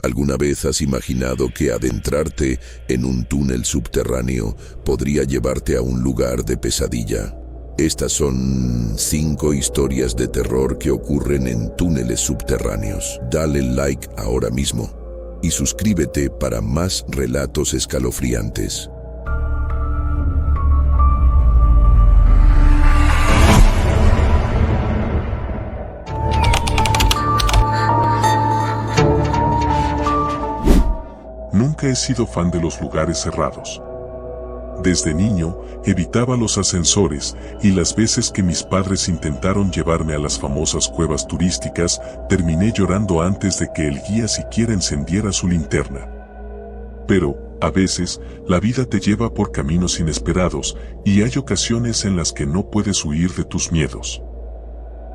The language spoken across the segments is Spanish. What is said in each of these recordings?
¿Alguna vez has imaginado que adentrarte en un túnel subterráneo podría llevarte a un lugar de pesadilla? Estas son 5 historias de terror que ocurren en túneles subterráneos. Dale like ahora mismo y suscríbete para más relatos escalofriantes. Nunca he sido fan de los lugares cerrados. Desde niño, evitaba los ascensores y las veces que mis padres intentaron llevarme a las famosas cuevas turísticas, terminé llorando antes de que el guía siquiera encendiera su linterna. Pero, a veces, la vida te lleva por caminos inesperados y hay ocasiones en las que no puedes huir de tus miedos.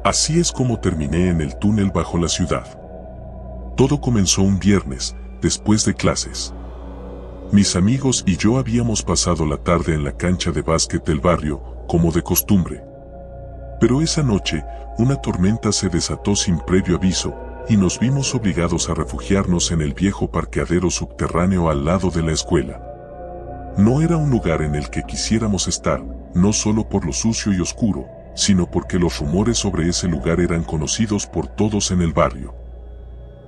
Así es como terminé en el túnel bajo la ciudad. Todo comenzó un viernes, después de clases. Mis amigos y yo habíamos pasado la tarde en la cancha de básquet del barrio, como de costumbre. Pero esa noche, una tormenta se desató sin previo aviso, y nos vimos obligados a refugiarnos en el viejo parqueadero subterráneo al lado de la escuela. No era un lugar en el que quisiéramos estar, no solo por lo sucio y oscuro, sino porque los rumores sobre ese lugar eran conocidos por todos en el barrio.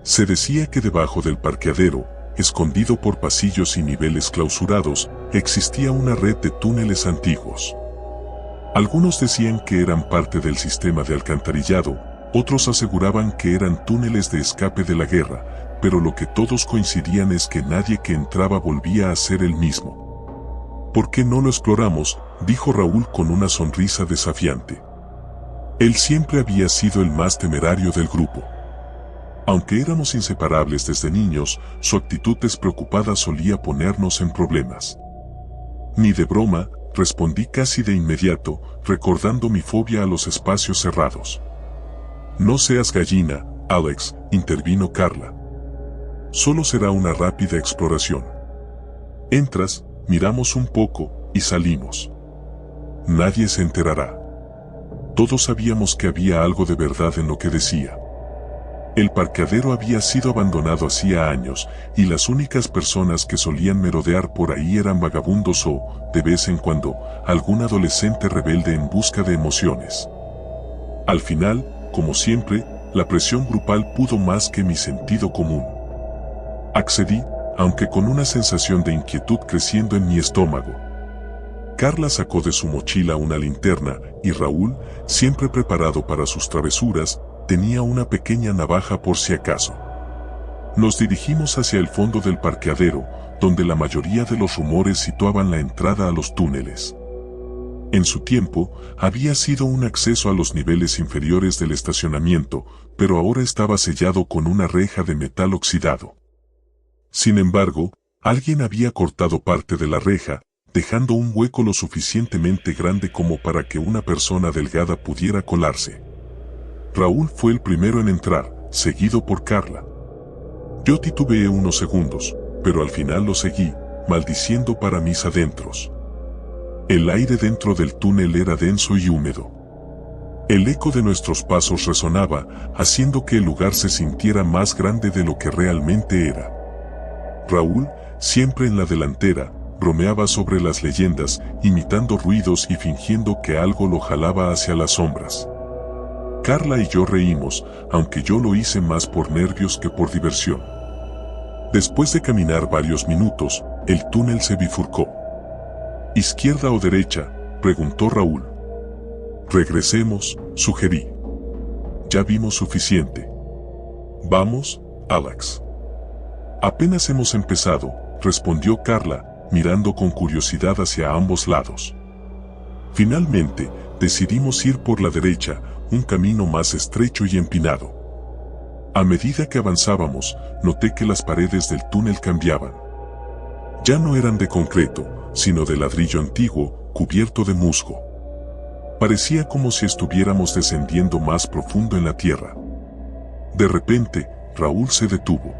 Se decía que debajo del parqueadero, escondido por pasillos y niveles clausurados, existía una red de túneles antiguos. Algunos decían que eran parte del sistema de alcantarillado, otros aseguraban que eran túneles de escape de la guerra, pero lo que todos coincidían es que nadie que entraba volvía a ser el mismo. ¿Por qué no lo exploramos?, dijo Raúl con una sonrisa desafiante. Él siempre había sido el más temerario del grupo. Aunque éramos inseparables desde niños, su actitud despreocupada solía ponernos en problemas. Ni de broma, respondí casi de inmediato, recordando mi fobia a los espacios cerrados. No seas gallina, Alex, intervino Carla. Solo será una rápida exploración. Entras, miramos un poco, y salimos. Nadie se enterará. Todos sabíamos que había algo de verdad en lo que decía. El parqueadero había sido abandonado hacía años, y las únicas personas que solían merodear por ahí eran vagabundos o, de vez en cuando, algún adolescente rebelde en busca de emociones. Al final, como siempre, la presión grupal pudo más que mi sentido común. Accedí, aunque con una sensación de inquietud creciendo en mi estómago. Carla sacó de su mochila una linterna, y Raúl, siempre preparado para sus travesuras, tenía una pequeña navaja por si acaso. Nos dirigimos hacia el fondo del parqueadero, donde la mayoría de los rumores situaban la entrada a los túneles. En su tiempo, había sido un acceso a los niveles inferiores del estacionamiento, pero ahora estaba sellado con una reja de metal oxidado. Sin embargo, alguien había cortado parte de la reja, dejando un hueco lo suficientemente grande como para que una persona delgada pudiera colarse. Raúl fue el primero en entrar, seguido por Carla. Yo titubeé unos segundos, pero al final lo seguí, maldiciendo para mis adentros. El aire dentro del túnel era denso y húmedo. El eco de nuestros pasos resonaba, haciendo que el lugar se sintiera más grande de lo que realmente era. Raúl, siempre en la delantera, bromeaba sobre las leyendas, imitando ruidos y fingiendo que algo lo jalaba hacia las sombras. Carla y yo reímos, aunque yo lo hice más por nervios que por diversión. Después de caminar varios minutos, el túnel se bifurcó. ¿Izquierda o derecha?, preguntó Raúl. Regresemos, sugerí. Ya vimos suficiente. Vamos, Alex. Apenas hemos empezado, respondió Carla, mirando con curiosidad hacia ambos lados. Finalmente, decidimos ir por la derecha, un camino más estrecho y empinado. A medida que avanzábamos, noté que las paredes del túnel cambiaban. Ya no eran de concreto, sino de ladrillo antiguo, cubierto de musgo. Parecía como si estuviéramos descendiendo más profundo en la tierra. De repente, Raúl se detuvo.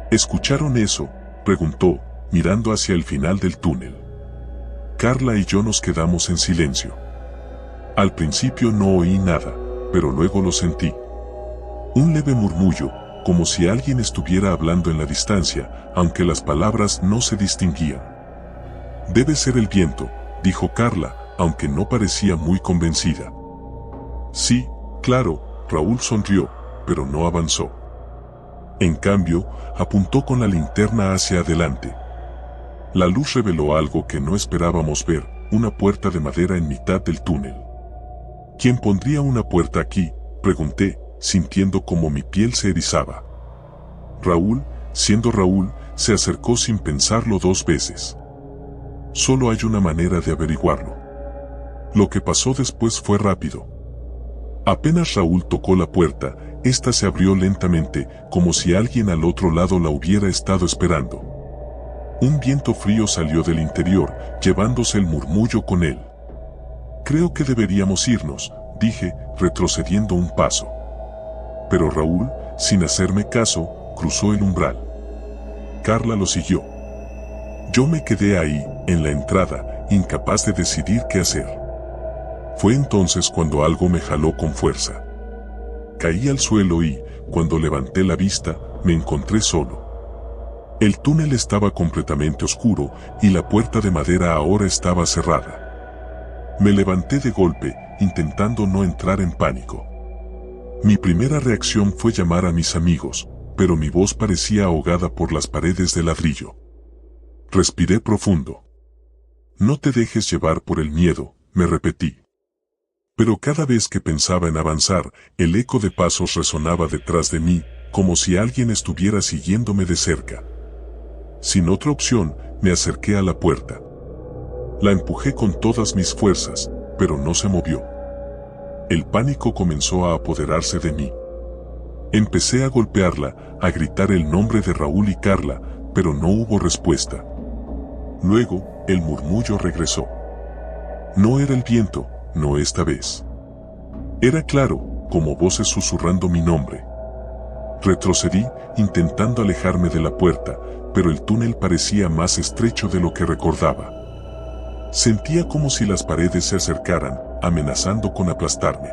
¿Escucharon eso?, preguntó, mirando hacia el final del túnel. Carla y yo nos quedamos en silencio. Al principio no oí nada, pero luego lo sentí. Un leve murmullo, como si alguien estuviera hablando en la distancia, aunque las palabras no se distinguían. «Debe ser el viento», dijo Carla, aunque no parecía muy convencida. «Sí, claro», Raúl sonrió, pero no avanzó. En cambio, apuntó con la linterna hacia adelante. La luz reveló algo que no esperábamos ver, una puerta de madera en mitad del túnel. «¿Quién pondría una puerta aquí?», pregunté, sintiendo como mi piel se erizaba. Raúl, siendo Raúl, se acercó sin pensarlo 2 veces. «Solo hay una manera de averiguarlo». Lo que pasó después fue rápido. Apenas Raúl tocó la puerta, esta se abrió lentamente, como si alguien al otro lado la hubiera estado esperando. Un viento frío salió del interior, llevándose el murmullo con él. «Creo que deberíamos irnos», dije, retrocediendo un paso. Pero Raúl, sin hacerme caso, cruzó el umbral. Carla lo siguió. Yo me quedé ahí, en la entrada, incapaz de decidir qué hacer. Fue entonces cuando algo me jaló con fuerza. Caí al suelo y, cuando levanté la vista, me encontré solo. El túnel estaba completamente oscuro y la puerta de madera ahora estaba cerrada. Me levanté de golpe, intentando no entrar en pánico. Mi primera reacción fue llamar a mis amigos, pero mi voz parecía ahogada por las paredes de ladrillo. Respiré profundo. «No te dejes llevar por el miedo», me repetí. Pero cada vez que pensaba en avanzar, el eco de pasos resonaba detrás de mí, como si alguien estuviera siguiéndome de cerca. Sin otra opción, me acerqué a la puerta. La empujé con todas mis fuerzas, pero no se movió. El pánico comenzó a apoderarse de mí. Empecé a golpearla, a gritar el nombre de Raúl y Carla, pero no hubo respuesta. Luego, el murmullo regresó. No era el viento, no esta vez. Era claro, como voces susurrando mi nombre. Retrocedí, intentando alejarme de la puerta, pero el túnel parecía más estrecho de lo que recordaba. Sentía como si las paredes se acercaran, amenazando con aplastarme.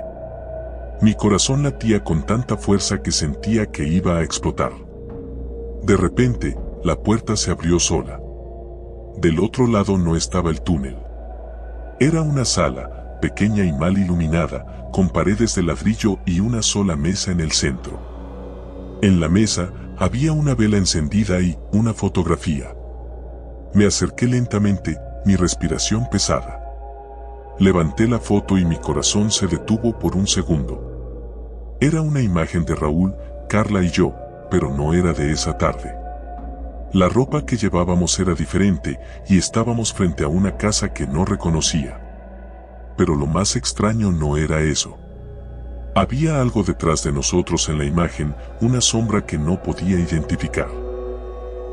Mi corazón latía con tanta fuerza que sentía que iba a explotar. De repente, la puerta se abrió sola. Del otro lado no estaba el túnel. Era una sala, pequeña y mal iluminada, con paredes de ladrillo y una sola mesa en el centro. En la mesa, había una vela encendida y una fotografía. Me acerqué lentamente, mi respiración pesada. Levanté la foto y mi corazón se detuvo por un segundo. Era una imagen de Raúl, Carla y yo, pero no era de esa tarde. La ropa que llevábamos era diferente y estábamos frente a una casa que no reconocía. Pero lo más extraño no era eso. Había algo detrás de nosotros en la imagen, una sombra que no podía identificar.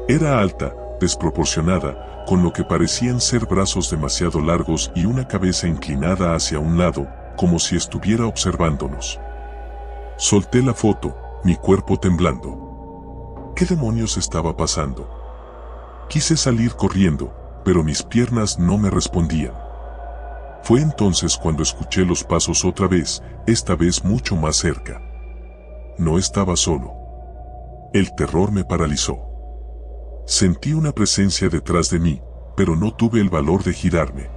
Era alta, desproporcionada, con lo que parecían ser brazos demasiado largos y una cabeza inclinada hacia un lado, como si estuviera observándonos. Solté la foto, mi cuerpo temblando. ¿Qué demonios estaba pasando? Quise salir corriendo, pero mis piernas no me respondían. Fue entonces cuando escuché los pasos otra vez, esta vez mucho más cerca. No estaba solo. El terror me paralizó. Sentí una presencia detrás de mí, pero no tuve el valor de girarme.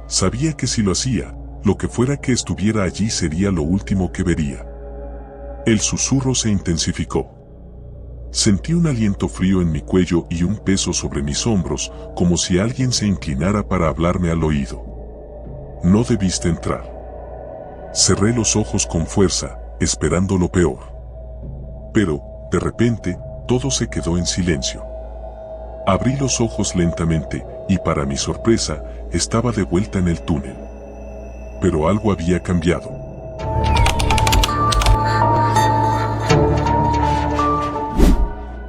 Sabía que si lo hacía, lo que fuera que estuviera allí sería lo último que vería. El susurro se intensificó. Sentí un aliento frío en mi cuello y un peso sobre mis hombros, como si alguien se inclinara para hablarme al oído. No debiste entrar. Cerré los ojos con fuerza, esperando lo peor. Pero, de repente, todo se quedó en silencio. Abrí los ojos lentamente, y para mi sorpresa, estaba de vuelta en el túnel. Pero algo había cambiado.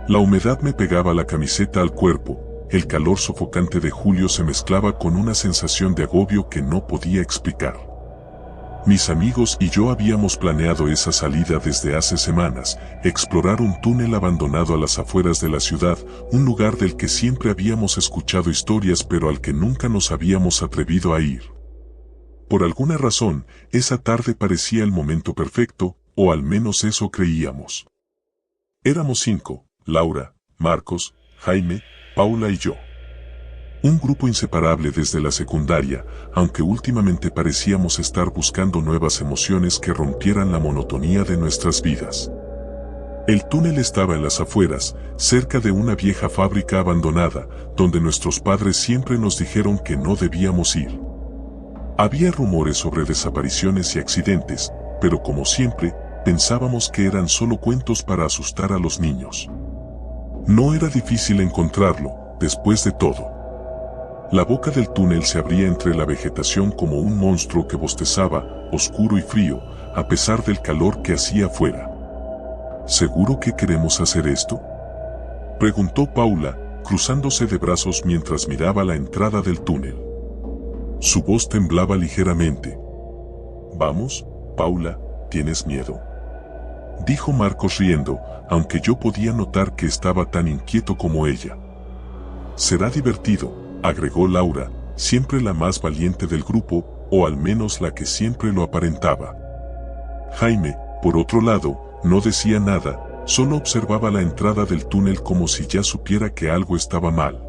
La humedad me pegaba la camiseta al cuerpo, el calor sofocante de julio se mezclaba con una sensación de agobio que no podía explicar. Mis amigos y yo habíamos planeado esa salida desde hace semanas, explorar un túnel abandonado a las afueras de la ciudad, un lugar del que siempre habíamos escuchado historias pero al que nunca nos habíamos atrevido a ir. Por alguna razón, esa tarde parecía el momento perfecto, o al menos eso creíamos. Éramos 5, Laura, Marcos, Jaime, Paula y yo. Un grupo inseparable desde la secundaria, aunque últimamente parecíamos estar buscando nuevas emociones que rompieran la monotonía de nuestras vidas. El túnel estaba en las afueras, cerca de una vieja fábrica abandonada, donde nuestros padres siempre nos dijeron que no debíamos ir. Había rumores sobre desapariciones y accidentes, pero como siempre, pensábamos que eran solo cuentos para asustar a los niños. No era difícil encontrarlo, después de todo. La boca del túnel se abría entre la vegetación como un monstruo que bostezaba, oscuro y frío, a pesar del calor que hacía afuera. ¿Seguro que queremos hacer esto?, preguntó Paula, cruzándose de brazos mientras miraba la entrada del túnel. Su voz temblaba ligeramente. «Vamos, Paula, ¿tienes miedo?», dijo Marcos riendo, aunque yo podía notar que estaba tan inquieto como ella. «Será divertido», agregó Laura, siempre la más valiente del grupo, o al menos la que siempre lo aparentaba. Jaime, por otro lado, no decía nada, solo observaba la entrada del túnel como si ya supiera que algo estaba mal.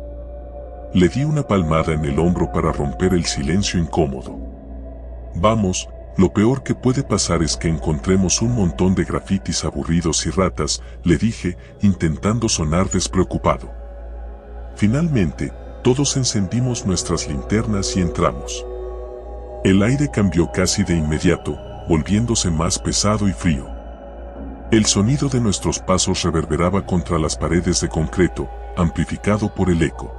Le di una palmada en el hombro para romper el silencio incómodo. «Vamos, lo peor que puede pasar es que encontremos un montón de grafitis aburridos y ratas», le dije, intentando sonar despreocupado. Finalmente, todos encendimos nuestras linternas y entramos. El aire cambió casi de inmediato, volviéndose más pesado y frío. El sonido de nuestros pasos reverberaba contra las paredes de concreto, amplificado por el eco.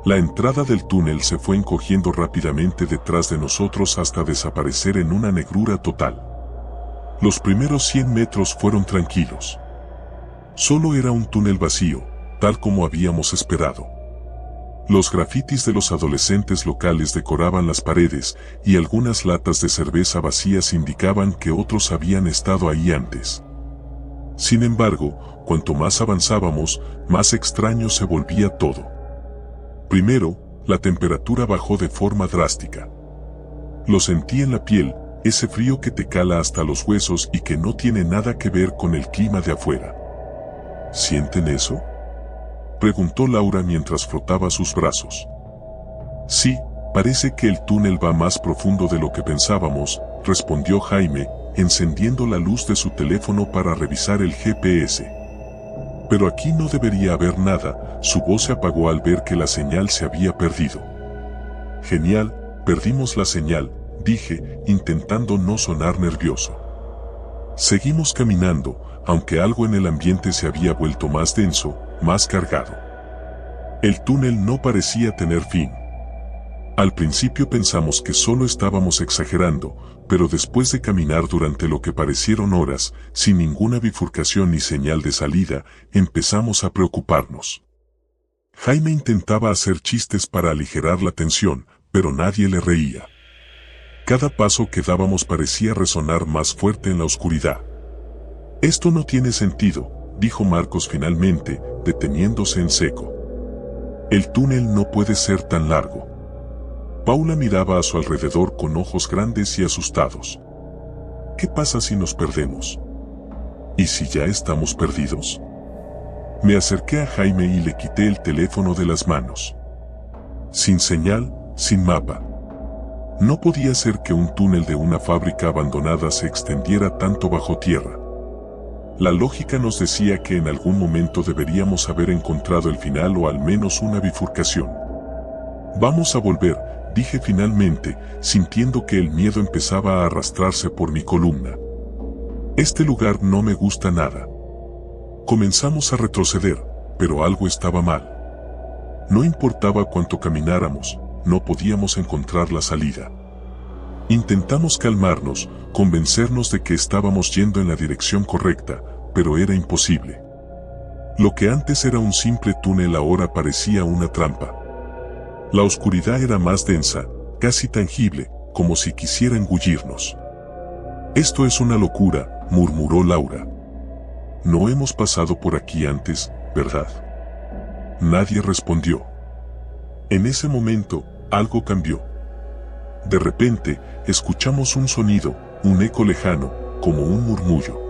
La entrada del túnel se fue encogiendo rápidamente detrás de nosotros hasta desaparecer en una negrura total. Los primeros 100 metros fueron tranquilos. Solo era un túnel vacío, tal como habíamos esperado. Los grafitis de los adolescentes locales decoraban las paredes, y algunas latas de cerveza vacías indicaban que otros habían estado ahí antes. Sin embargo, cuanto más avanzábamos, más extraño se volvía todo. Primero, la temperatura bajó de forma drástica. Lo sentí en la piel, ese frío que te cala hasta los huesos y que no tiene nada que ver con el clima de afuera. ¿Sienten eso?, preguntó Laura mientras frotaba sus brazos. «Sí, parece que el túnel va más profundo de lo que pensábamos», respondió Jaime, encendiendo la luz de su teléfono para revisar el GPS. «Pero aquí no debería haber nada», su voz se apagó al ver que la señal se había perdido. «Genial, perdimos la señal», dije, intentando no sonar nervioso. Seguimos caminando, aunque algo en el ambiente se había vuelto más denso, más cargado. El túnel no parecía tener fin. Al principio pensamos que solo estábamos exagerando, pero después de caminar durante lo que parecieron horas, sin ninguna bifurcación ni señal de salida, empezamos a preocuparnos. Jaime intentaba hacer chistes para aligerar la tensión, pero nadie le reía. Cada paso que dábamos parecía resonar más fuerte en la oscuridad. «Esto no tiene sentido», dijo Marcos finalmente, deteniéndose en seco. «El túnel no puede ser tan largo». Paula miraba a su alrededor con ojos grandes y asustados. «¿Qué pasa si nos perdemos? ¿Y si ya estamos perdidos?». Me acerqué a Jaime y le quité el teléfono de las manos. Sin señal, sin mapa. No podía ser que un túnel de una fábrica abandonada se extendiera tanto bajo tierra. La lógica nos decía que en algún momento deberíamos haber encontrado el final o al menos una bifurcación. «Vamos a volver», dije finalmente, sintiendo que el miedo empezaba a arrastrarse por mi columna. «Este lugar no me gusta nada». Comenzamos a retroceder, pero algo estaba mal. No importaba cuánto camináramos, no podíamos encontrar la salida. Intentamos calmarnos, convencernos de que estábamos yendo en la dirección correcta, pero era imposible. Lo que antes era un simple túnel ahora parecía una trampa. La oscuridad era más densa, casi tangible, como si quisiera engullirnos. «Esto es una locura», murmuró Laura. «No hemos pasado por aquí antes, ¿verdad?». Nadie respondió. En ese momento, algo cambió. De repente, escuchamos un sonido, un eco lejano, como un murmullo.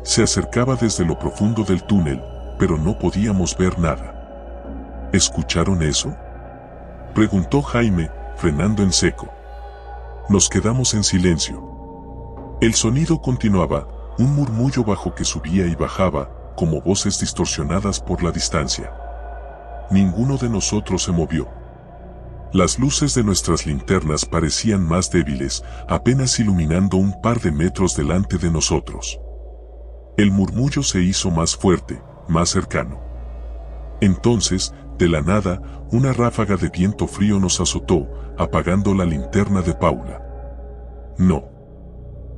Se acercaba desde lo profundo del túnel, pero no podíamos ver nada. ¿Escucharon eso?, preguntó Jaime, frenando en seco. Nos quedamos en silencio. El sonido continuaba, un murmullo bajo que subía y bajaba, como voces distorsionadas por la distancia. Ninguno de nosotros se movió. Las luces de nuestras linternas parecían más débiles, apenas iluminando un par de metros delante de nosotros. El murmullo se hizo más fuerte, más cercano. Entonces, de la nada, una ráfaga de viento frío nos azotó, apagando la linterna de Paula. «No»,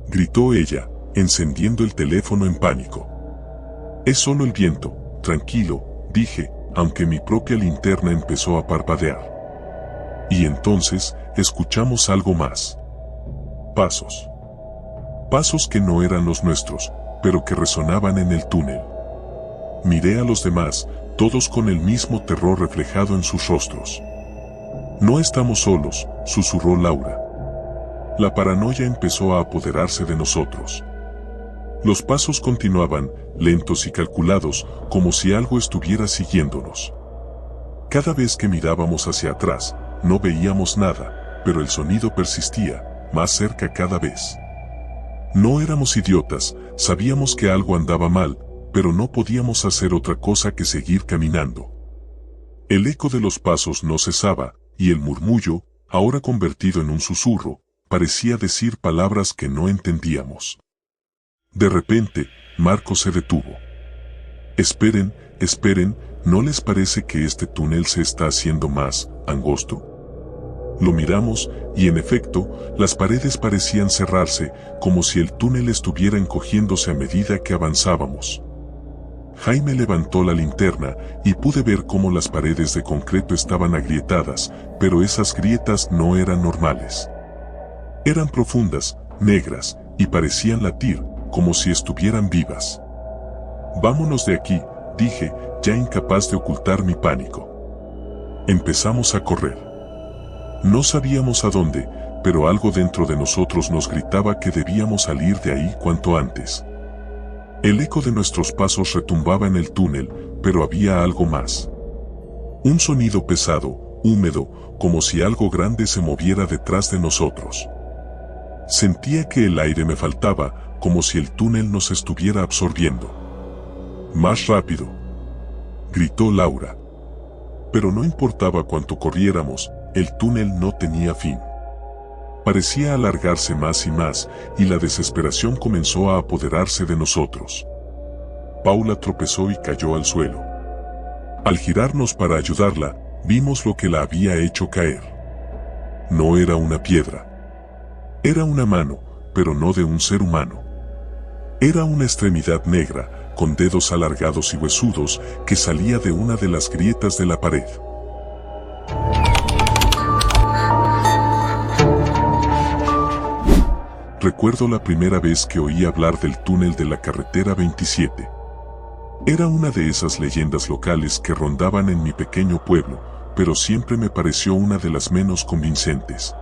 gritó ella, encendiendo el teléfono en pánico. «Es solo el viento, tranquilo», dije, aunque mi propia linterna empezó a parpadear. Y entonces, escuchamos algo más. Pasos. Pasos que no eran los nuestros, pero que resonaban en el túnel. Miré a los demás, todos con el mismo terror reflejado en sus rostros. «No estamos solos», susurró Laura. La paranoia empezó a apoderarse de nosotros. Los pasos continuaban, lentos y calculados, como si algo estuviera siguiéndonos. Cada vez que mirábamos hacia atrás, no veíamos nada, pero el sonido persistía, más cerca cada vez. No éramos idiotas, sabíamos que algo andaba mal, pero no podíamos hacer otra cosa que seguir caminando. El eco de los pasos no cesaba, y el murmullo, ahora convertido en un susurro, parecía decir palabras que no entendíamos. De repente, Marco se detuvo. «Esperen, esperen, ¿no les parece que este túnel se está haciendo más angosto?». Lo miramos, y en efecto, las paredes parecían cerrarse, como si el túnel estuviera encogiéndose a medida que avanzábamos. Jaime levantó la linterna, y pude ver cómo las paredes de concreto estaban agrietadas, pero esas grietas no eran normales. Eran profundas, negras, y parecían latir, como si estuvieran vivas. «Vámonos de aquí», dije, ya incapaz de ocultar mi pánico. Empezamos a correr. No sabíamos a dónde, pero algo dentro de nosotros nos gritaba que debíamos salir de ahí cuanto antes. El eco de nuestros pasos retumbaba en el túnel, pero había algo más. Un sonido pesado, húmedo, como si algo grande se moviera detrás de nosotros. Sentía que el aire me faltaba, como si el túnel nos estuviera absorbiendo. «Más rápido», gritó Laura. Pero no importaba cuánto corriéramos, el túnel no tenía fin. Parecía alargarse más y más, y la desesperación comenzó a apoderarse de nosotros. Paula tropezó y cayó al suelo. Al girarnos para ayudarla, vimos lo que la había hecho caer. No era una piedra. Era una mano, pero no de un ser humano. Era una extremidad negra, con dedos alargados y huesudos, que salía de una de las grietas de la pared. Recuerdo la primera vez que oí hablar del túnel de la carretera 27. Era una de esas leyendas locales que rondaban en mi pequeño pueblo, pero siempre me pareció una de las menos convincentes.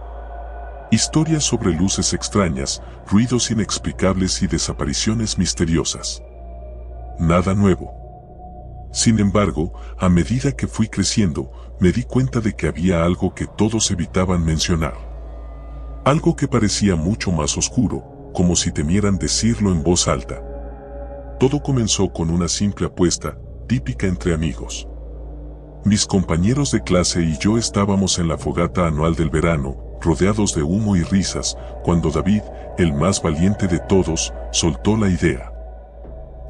Historias sobre luces extrañas, ruidos inexplicables y desapariciones misteriosas. Nada nuevo. Sin embargo, a medida que fui creciendo, me di cuenta de que había algo que todos evitaban mencionar. Algo que parecía mucho más oscuro, como si temieran decirlo en voz alta. Todo comenzó con una simple apuesta, típica entre amigos. Mis compañeros de clase y yo estábamos en la fogata anual del verano, rodeados de humo y risas, cuando David, el más valiente de todos, soltó la idea.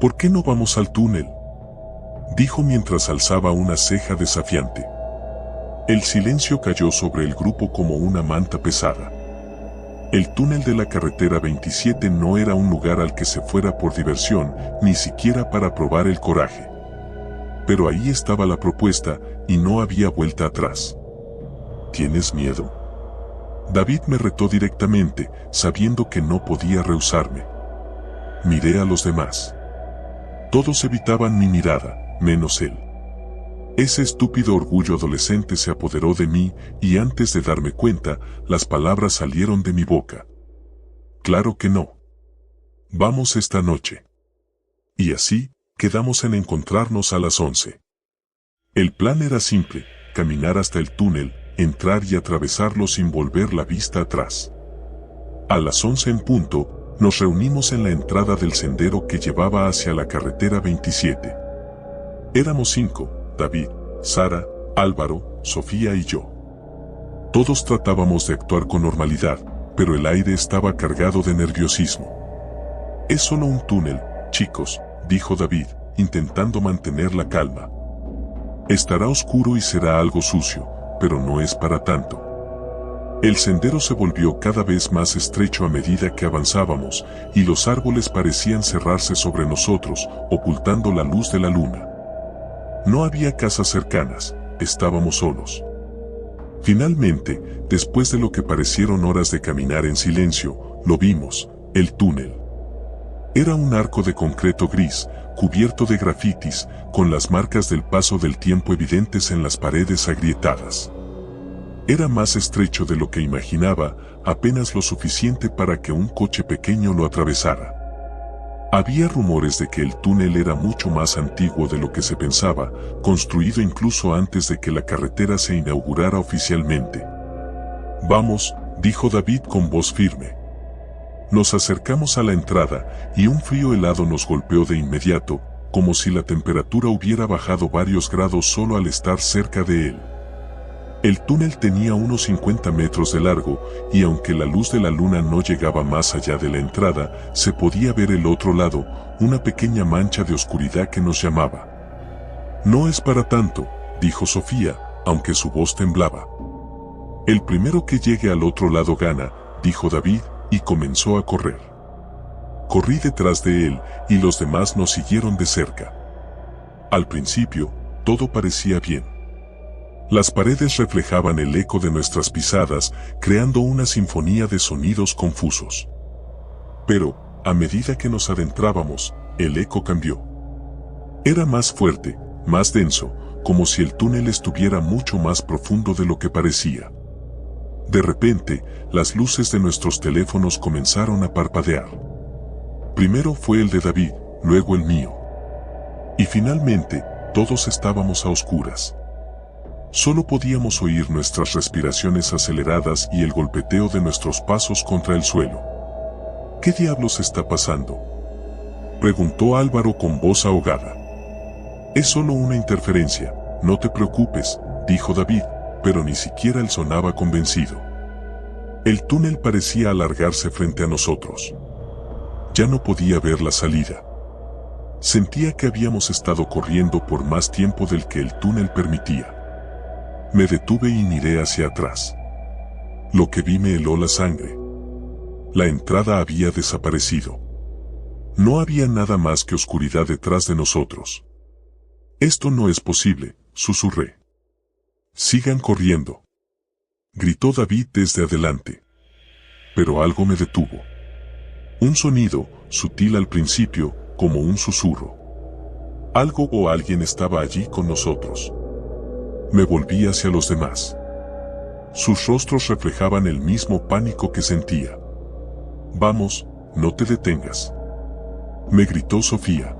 «¿Por qué no vamos al túnel?», dijo mientras alzaba una ceja desafiante. El silencio cayó sobre el grupo como una manta pesada. El túnel de la carretera 27 no era un lugar al que se fuera por diversión, ni siquiera para probar el coraje. Pero ahí estaba la propuesta, y no había vuelta atrás. «¿Tienes miedo?», David me retó directamente, sabiendo que no podía rehusarme. Miré a los demás. Todos evitaban mi mirada, menos él. Ese estúpido orgullo adolescente se apoderó de mí, y antes de darme cuenta, las palabras salieron de mi boca. «Claro que no. Vamos esta noche». Y así, quedamos en encontrarnos a las 11. El plan era simple, caminar hasta el túnel, entrar y atravesarlo sin volver la vista atrás. A las 11 en punto, nos reunimos en la entrada del sendero que llevaba hacia la carretera 27. Éramos 5, David, Sara, Álvaro, Sofía y yo. Todos tratábamos de actuar con normalidad, pero el aire estaba cargado de nerviosismo. Es solo un túnel, chicos, dijo David, intentando mantener la calma. Estará oscuro y será algo sucio, pero no es para tanto. El sendero se volvió cada vez más estrecho a medida que avanzábamos, y los árboles parecían cerrarse sobre nosotros, ocultando la luz de la luna. No había casas cercanas, estábamos solos. Finalmente, después de lo que parecieron horas de caminar en silencio, lo vimos, el túnel. Era un arco de concreto gris, cubierto de grafitis, con las marcas del paso del tiempo evidentes en las paredes agrietadas. Era más estrecho de lo que imaginaba, apenas lo suficiente para que un coche pequeño lo atravesara. Había rumores de que el túnel era mucho más antiguo de lo que se pensaba, construido incluso antes de que la carretera se inaugurara oficialmente. Vamos, dijo David con voz firme. Nos acercamos a la entrada, y un frío helado nos golpeó de inmediato, como si la temperatura hubiera bajado varios grados solo al estar cerca de él. El túnel tenía unos 50 metros de largo, y aunque la luz de la luna no llegaba más allá de la entrada, se podía ver el otro lado, una pequeña mancha de oscuridad que nos llamaba. No es para tanto, dijo Sofía, aunque su voz temblaba. El primero que llegue al otro lado gana, dijo David, y comenzó a correr. Corrí detrás de él, y los demás nos siguieron de cerca. Al principio, todo parecía bien. Las paredes reflejaban el eco de nuestras pisadas, creando una sinfonía de sonidos confusos. Pero, a medida que nos adentrábamos, el eco cambió. Era más fuerte, más denso, como si el túnel estuviera mucho más profundo de lo que parecía. De repente, las luces de nuestros teléfonos comenzaron a parpadear. Primero fue el de David, luego el mío. Y finalmente, todos estábamos a oscuras. Solo podíamos oír nuestras respiraciones aceleradas y el golpeteo de nuestros pasos contra el suelo. ¿Qué diablos está pasando?, preguntó Álvaro con voz ahogada. Es solo una interferencia, no te preocupes, dijo David, pero ni siquiera él sonaba convencido. El túnel parecía alargarse frente a nosotros. Ya no podía ver la salida. Sentía que habíamos estado corriendo por más tiempo del que el túnel permitía. Me detuve y miré hacia atrás. Lo que vi me heló la sangre. La entrada había desaparecido. No había nada más que oscuridad detrás de nosotros. Esto no es posible, susurré. Sigan corriendo, gritó David desde adelante. Pero algo me detuvo. Un sonido, sutil al principio, como un susurro. Algo o alguien estaba allí con nosotros. Me volví hacia los demás. Sus rostros reflejaban el mismo pánico que sentía. Vamos, no te detengas, me gritó Sofía.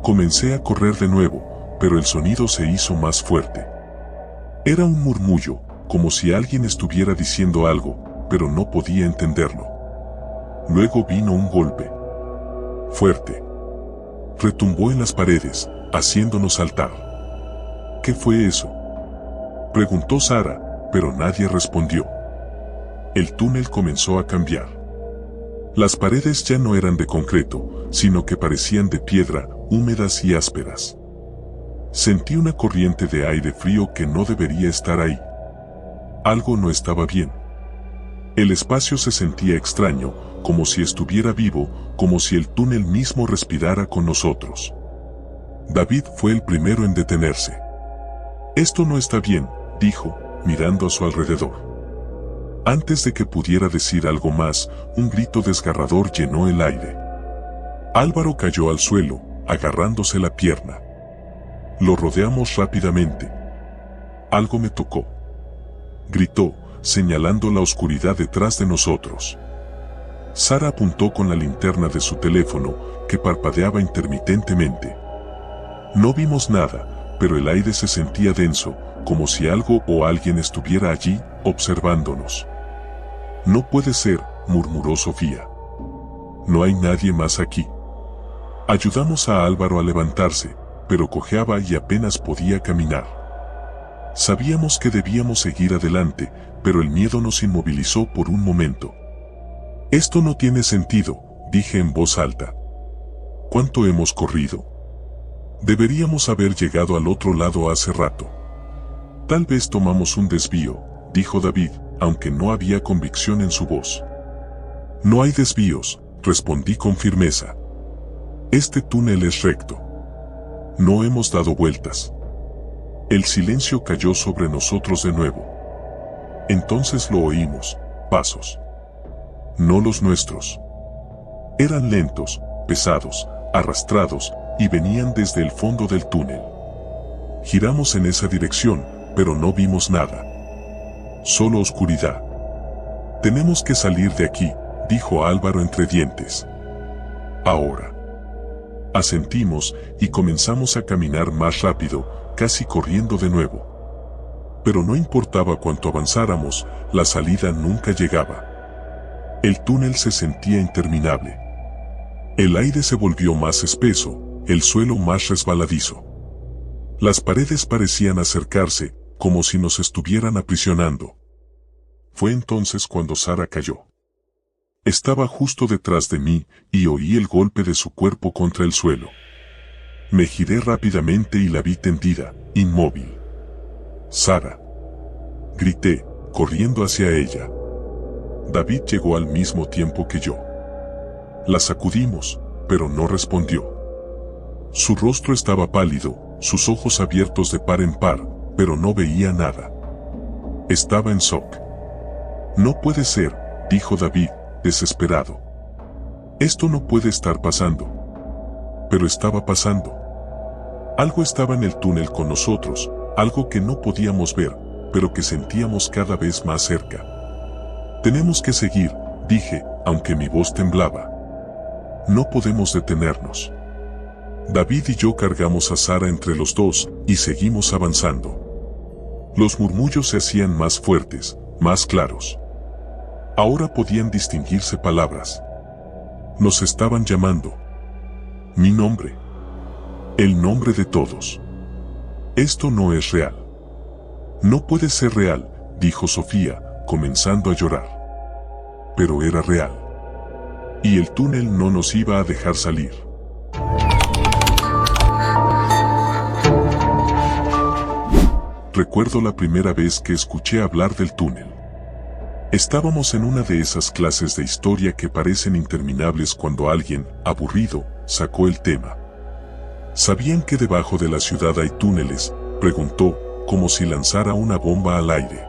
Comencé a correr de nuevo, pero el sonido se hizo más fuerte. Era un murmullo, como si alguien estuviera diciendo algo, pero no podía entenderlo. Luego vino un golpe. Fuerte. Retumbó en las paredes, haciéndonos saltar. ¿Qué fue eso?, preguntó Sara, pero nadie respondió. El túnel comenzó a cambiar. Las paredes ya no eran de concreto, sino que parecían de piedra, húmedas y ásperas. Sentí una corriente de aire frío que no debería estar ahí. Algo no estaba bien. El espacio se sentía extraño, como si estuviera vivo, como si el túnel mismo respirara con nosotros. David fue el primero en detenerse. Esto no está bien, dijo, mirando a su alrededor. Antes de que pudiera decir algo más, un grito desgarrador llenó el aire. Álvaro cayó al suelo, agarrándose la pierna. Lo rodeamos rápidamente. Algo me tocó, gritó, señalando la oscuridad detrás de nosotros. Sara apuntó con la linterna de su teléfono, que parpadeaba intermitentemente. No vimos nada, pero el aire se sentía denso, como si algo o alguien estuviera allí, observándonos. No puede ser, murmuró Sofía. No hay nadie más aquí. Ayudamos a Álvaro a levantarse, pero cojeaba y apenas podía caminar. Sabíamos que debíamos seguir adelante, pero el miedo nos inmovilizó por un momento. Esto no tiene sentido, dije en voz alta. ¿Cuánto hemos corrido? Deberíamos haber llegado al otro lado hace rato. Tal vez tomamos un desvío, dijo David, aunque no había convicción en su voz. No hay desvíos, respondí con firmeza. Este túnel es recto. No hemos dado vueltas. El silencio cayó sobre nosotros de nuevo. Entonces lo oímos, pasos. No los nuestros. Eran lentos, pesados, arrastrados, y venían desde el fondo del túnel. Giramos en esa dirección, pero no vimos nada. Solo oscuridad. Tenemos que salir de aquí, dijo Álvaro entre dientes. Ahora. Asentimos y comenzamos a caminar más rápido, casi corriendo de nuevo. Pero no importaba cuánto avanzáramos, la salida nunca llegaba. El túnel se sentía interminable. El aire se volvió más espeso, el suelo más resbaladizo. Las paredes parecían acercarse, como si nos estuvieran aprisionando. Fue entonces cuando Sara cayó. Estaba justo detrás de mí y oí el golpe de su cuerpo contra el suelo. Me giré rápidamente y la vi tendida, inmóvil. Sara. Grité, corriendo hacia ella. David llegó al mismo tiempo que yo. La sacudimos, pero no respondió. Su rostro estaba pálido, sus ojos abiertos de par en par, pero no veía nada. Estaba en shock. No puede ser, dijo David, desesperado. Esto no puede estar pasando. Pero estaba pasando. Algo estaba en el túnel con nosotros, algo que no podíamos ver, pero que sentíamos cada vez más cerca. Tenemos que seguir, dije, aunque mi voz temblaba. No podemos detenernos. David y yo cargamos a Sara entre los dos, y seguimos avanzando. Los murmullos se hacían más fuertes, más claros. Ahora podían distinguirse palabras. Nos estaban llamando. Mi nombre. El nombre de todos. Esto no es real. No puede ser real, dijo Sofía, comenzando a llorar. Pero era real. Y el túnel no nos iba a dejar salir. Recuerdo la primera vez que escuché hablar del túnel. Estábamos en una de esas clases de historia que parecen interminables cuando alguien, aburrido, sacó el tema. ¿Sabían que debajo de la ciudad hay túneles?, preguntó, como si lanzara una bomba al aire.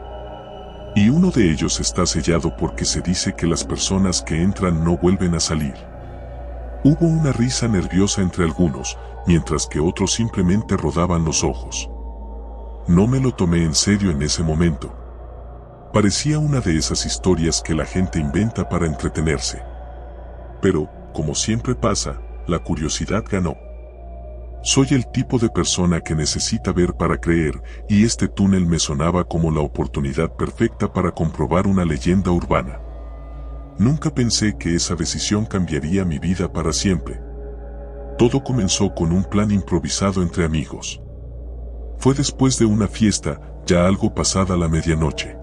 Y uno de ellos está sellado porque se dice que las personas que entran no vuelven a salir. Hubo una risa nerviosa entre algunos, mientras que otros simplemente rodaban los ojos. No me lo tomé en serio en ese momento. Parecía una de esas historias que la gente inventa para entretenerse. Pero, como siempre pasa, la curiosidad ganó. Soy el tipo de persona que necesita ver para creer, y este túnel me sonaba como la oportunidad perfecta para comprobar una leyenda urbana. Nunca pensé que esa decisión cambiaría mi vida para siempre. Todo comenzó con un plan improvisado entre amigos. Fue después de una fiesta, ya algo pasada la medianoche.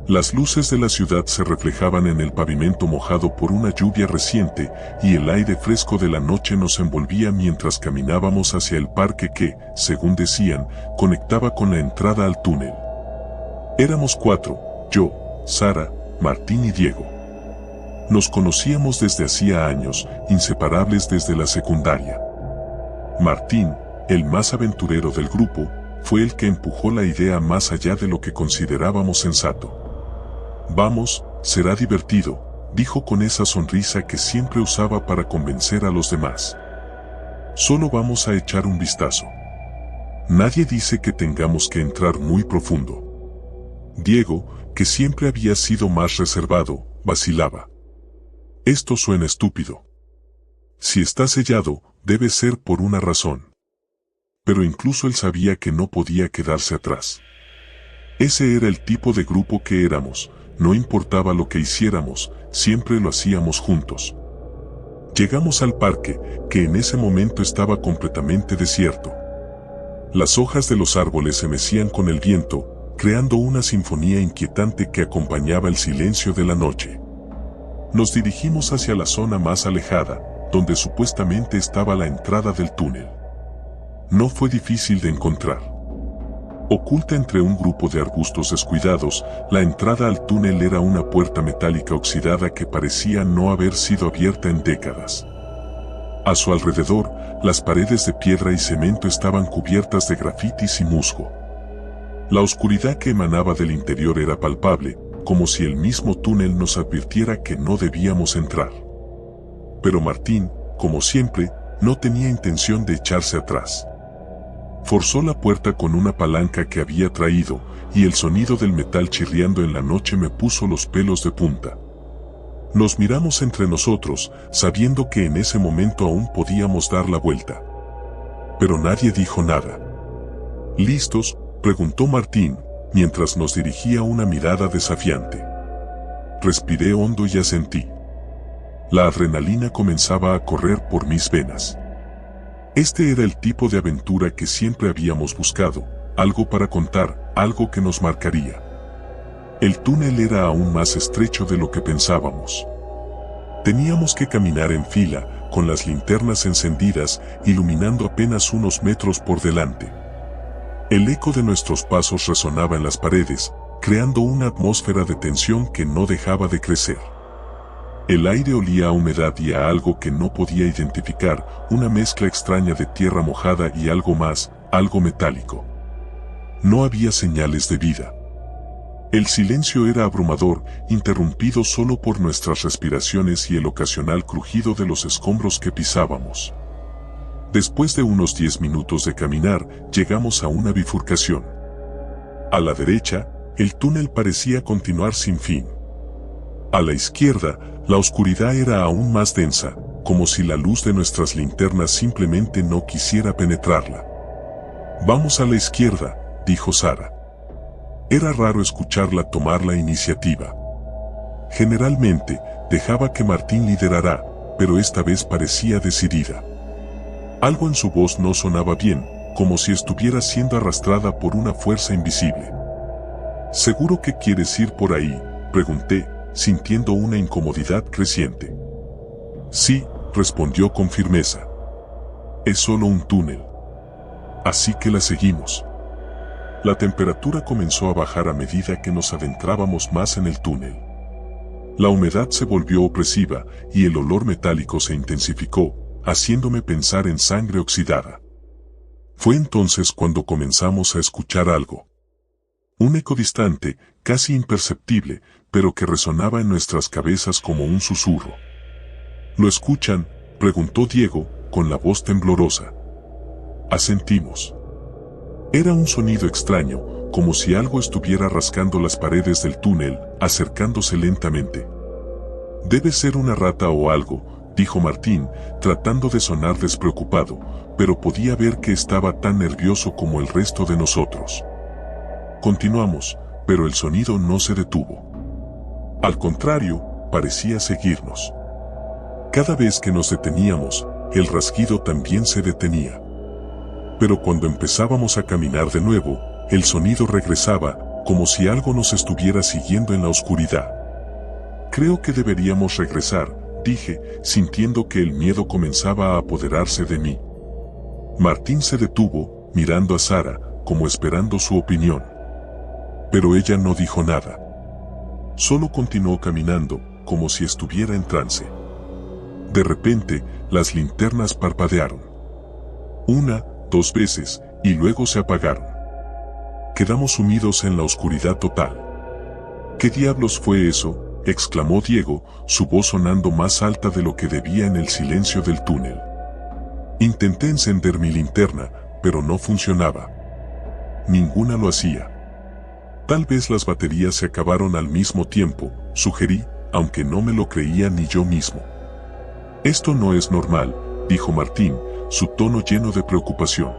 Las luces de la ciudad se reflejaban en el pavimento mojado por una lluvia reciente, y el aire fresco de la noche nos envolvía mientras caminábamos hacia el parque que, según decían, conectaba con la entrada al túnel. Éramos 4, yo, Sara, Martín y Diego. Nos conocíamos desde hacía años, inseparables desde la secundaria. Martín, el más aventurero del grupo, fue el que empujó la idea más allá de lo que considerábamos sensato. Vamos, será divertido, dijo con esa sonrisa que siempre usaba para convencer a los demás. Solo vamos a echar un vistazo. Nadie dice que tengamos que entrar muy profundo. Diego, que siempre había sido más reservado, vacilaba. Esto suena estúpido. Si está sellado, debe ser por una razón. Pero incluso él sabía que no podía quedarse atrás. Ese era el tipo de grupo que éramos, no importaba lo que hiciéramos, siempre lo hacíamos juntos. Llegamos al parque, que en ese momento estaba completamente desierto. Las hojas de los árboles se mecían con el viento, creando una sinfonía inquietante que acompañaba el silencio de la noche. Nos dirigimos hacia la zona más alejada, donde supuestamente estaba la entrada del túnel. No fue difícil de encontrar. Oculta entre un grupo de arbustos descuidados, la entrada al túnel era una puerta metálica oxidada que parecía no haber sido abierta en décadas. A su alrededor, las paredes de piedra y cemento estaban cubiertas de grafitis y musgo. La oscuridad que emanaba del interior era palpable, como si el mismo túnel nos advirtiera que no debíamos entrar. Pero Martín, como siempre, no tenía intención de echarse atrás. Forzó la puerta con una palanca que había traído, y el sonido del metal chirriando en la noche me puso los pelos de punta. Nos miramos entre nosotros, sabiendo que en ese momento aún podíamos dar la vuelta. Pero nadie dijo nada. ¿Listos?, preguntó Martín, mientras nos dirigía una mirada desafiante. Respiré hondo y asentí. La adrenalina comenzaba a correr por mis venas. Este era el tipo de aventura que siempre habíamos buscado, algo para contar, algo que nos marcaría. El túnel era aún más estrecho de lo que pensábamos. Teníamos que caminar en fila, con las linternas encendidas, iluminando apenas unos metros por delante. El eco de nuestros pasos resonaba en las paredes, creando una atmósfera de tensión que no dejaba de crecer. El aire olía a humedad y a algo que no podía identificar, una mezcla extraña de tierra mojada y algo más, algo metálico. No había señales de vida. El silencio era abrumador, interrumpido solo por nuestras respiraciones y el ocasional crujido de los escombros que pisábamos. Después de unos 10 minutos de caminar, llegamos a una bifurcación. A la derecha, el túnel parecía continuar sin fin. A la izquierda, la oscuridad era aún más densa, como si la luz de nuestras linternas simplemente no quisiera penetrarla. «Vamos a la izquierda», dijo Sara. Era raro escucharla tomar la iniciativa. Generalmente, dejaba que Martín liderara, pero esta vez parecía decidida. Algo en su voz no sonaba bien, como si estuviera siendo arrastrada por una fuerza invisible. «¿Seguro que quieres ir por ahí?», pregunté, sintiendo una incomodidad creciente. «Sí», respondió con firmeza. «Es solo un túnel. Así que la seguimos». La temperatura comenzó a bajar a medida que nos adentrábamos más en el túnel. La humedad se volvió opresiva y el olor metálico se intensificó, haciéndome pensar en sangre oxidada. Fue entonces cuando comenzamos a escuchar algo. Un eco distante, casi imperceptible, pero que resonaba en nuestras cabezas como un susurro. ¿Lo escuchan?, preguntó Diego, con la voz temblorosa. Asentimos. Era un sonido extraño, como si algo estuviera rascando las paredes del túnel, acercándose lentamente. «Debe ser una rata o algo», dijo Martín, tratando de sonar despreocupado, pero podía ver que estaba tan nervioso como el resto de nosotros. Continuamos, pero el sonido no se detuvo. Al contrario, parecía seguirnos. Cada vez que nos deteníamos, el rasguido también se detenía. Pero cuando empezábamos a caminar de nuevo, el sonido regresaba, como si algo nos estuviera siguiendo en la oscuridad. «Creo que deberíamos regresar», dije, sintiendo que el miedo comenzaba a apoderarse de mí. Martín se detuvo, mirando a Sara, como esperando su opinión. Pero ella no dijo nada. Solo continuó caminando, como si estuviera en trance. De repente, las linternas parpadearon. 1, 2 veces, y luego se apagaron. Quedamos sumidos en la oscuridad total. «¿Qué diablos fue eso?», exclamó Diego, su voz sonando más alta de lo que debía en el silencio del túnel. Intenté encender mi linterna, pero no funcionaba. Ninguna lo hacía. «Tal vez las baterías se acabaron al mismo tiempo», sugerí, aunque no me lo creía ni yo mismo. Esto no es normal, dijo Martín, su tono lleno de preocupación.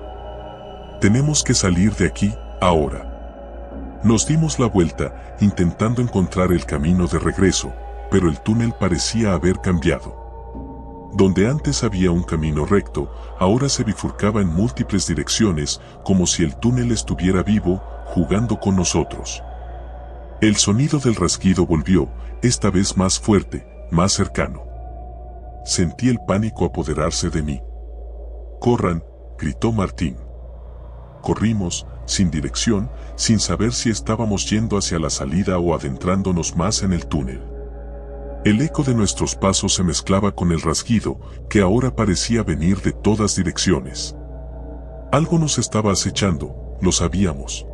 Tenemos que salir de aquí, ahora. Nos dimos la vuelta, intentando encontrar el camino de regreso, pero el túnel parecía haber cambiado. Donde antes había un camino recto, ahora se bifurcaba en múltiples direcciones, como si el túnel estuviera vivo, jugando con nosotros. El sonido del rasguido volvió, esta vez más fuerte, más cercano. Sentí el pánico apoderarse de mí. «¡Corran!», gritó Martín. Corrimos, sin dirección, sin saber si estábamos yendo hacia la salida o adentrándonos más en el túnel. El eco de nuestros pasos se mezclaba con el rasguido, que ahora parecía venir de todas direcciones. Algo nos estaba acechando, lo sabíamos.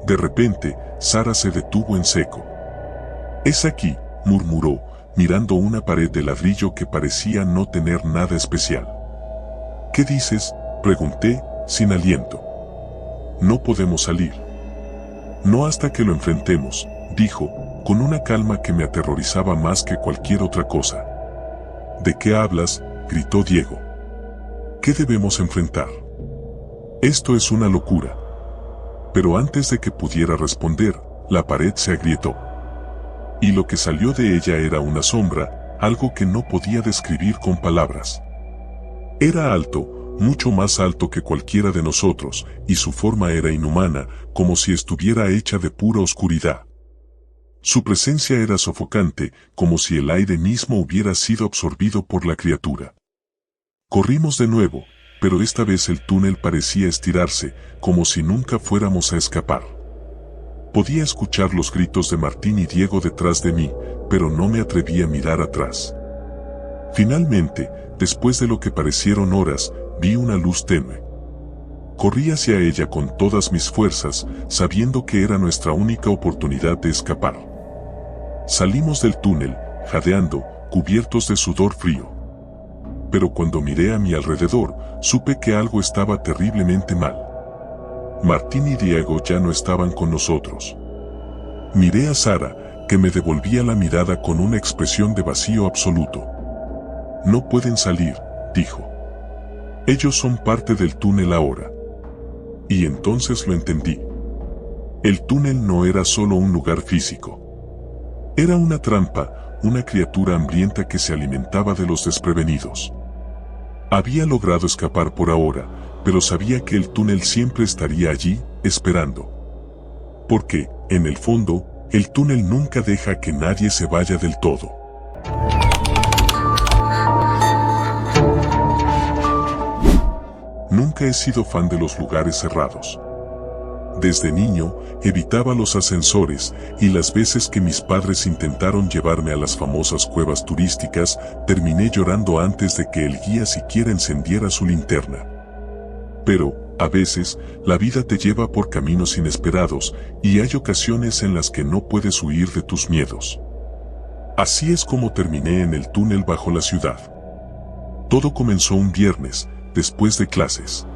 De repente, Sara se detuvo en seco. «Es aquí», murmuró, mirando una pared de ladrillo que parecía no tener nada especial. «¿Qué dices?», pregunté, sin aliento. «No podemos salir». «No hasta que lo enfrentemos», dijo, con una calma que me aterrorizaba más que cualquier otra cosa. «¿De qué hablas?», gritó Diego. «¿Qué debemos enfrentar? Esto es una locura». Pero antes de que pudiera responder, la pared se agrietó. Y lo que salió de ella era una sombra, algo que no podía describir con palabras. Era alto, mucho más alto que cualquiera de nosotros, y su forma era inhumana, como si estuviera hecha de pura oscuridad. Su presencia era sofocante, como si el aire mismo hubiera sido absorbido por la criatura. Corrimos de nuevo, pero esta vez el túnel parecía estirarse, como si nunca fuéramos a escapar. Podía escuchar los gritos de Martín y Diego detrás de mí, pero no me atreví a mirar atrás. Finalmente, después de lo que parecieron horas, vi una luz tenue. Corrí hacia ella con todas mis fuerzas, sabiendo que era nuestra única oportunidad de escapar. Salimos del túnel, jadeando, cubiertos de sudor frío. Pero cuando miré a mi alrededor, supe que algo estaba terriblemente mal. Martín y Diego ya no estaban con nosotros. Miré a Sara, que me devolvía la mirada con una expresión de vacío absoluto. «No pueden salir», dijo. «Ellos son parte del túnel ahora». Y entonces lo entendí. El túnel no era solo un lugar físico. Era una trampa, una criatura hambrienta que se alimentaba de los desprevenidos. Había logrado escapar por ahora, pero sabía que el túnel siempre estaría allí, esperando. Porque, en el fondo, el túnel nunca deja que nadie se vaya del todo. Nunca he sido fan de los lugares cerrados. Desde niño, evitaba los ascensores, y las veces que mis padres intentaron llevarme a las famosas cuevas turísticas, terminé llorando antes de que el guía siquiera encendiera su linterna. Pero, a veces, la vida te lleva por caminos inesperados, y hay ocasiones en las que no puedes huir de tus miedos. Así es como terminé en el túnel bajo la ciudad. Todo comenzó un viernes, después de clases.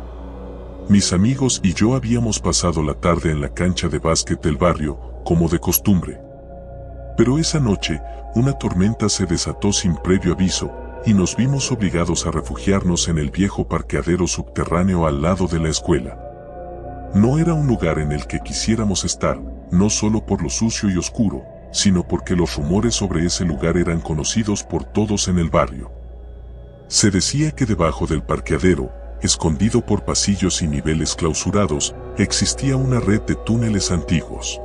Mis amigos y yo habíamos pasado la tarde en la cancha de básquet del barrio, como de costumbre. Pero esa noche, una tormenta se desató sin previo aviso, y nos vimos obligados a refugiarnos en el viejo parqueadero subterráneo al lado de la escuela. No era un lugar en el que quisiéramos estar, no solo por lo sucio y oscuro, sino porque los rumores sobre ese lugar eran conocidos por todos en el barrio. Se decía que debajo del parqueadero, escondido por pasillos y niveles clausurados, existía una red de túneles antiguos.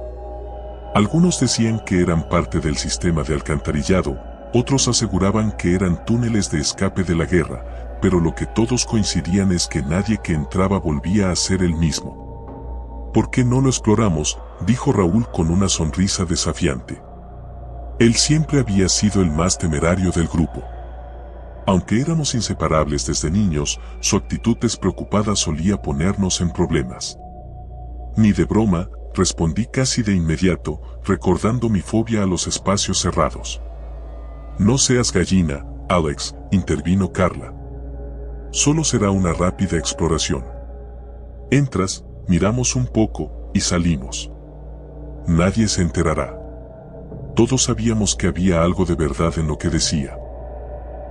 Algunos decían que eran parte del sistema de alcantarillado, otros aseguraban que eran túneles de escape de la guerra, pero lo que todos coincidían es que nadie que entraba volvía a ser el mismo. «¿Por qué no lo exploramos?», dijo Raúl con una sonrisa desafiante. Él siempre había sido el más temerario del grupo. Aunque éramos inseparables desde niños, su actitud despreocupada solía ponernos en problemas. «Ni de broma», respondí casi de inmediato, recordando mi fobia a los espacios cerrados. «No seas gallina, Alex», intervino Carla. «Solo será una rápida exploración. Entras, miramos un poco, y salimos. Nadie se enterará». Todos sabíamos que había algo de verdad en lo que decía.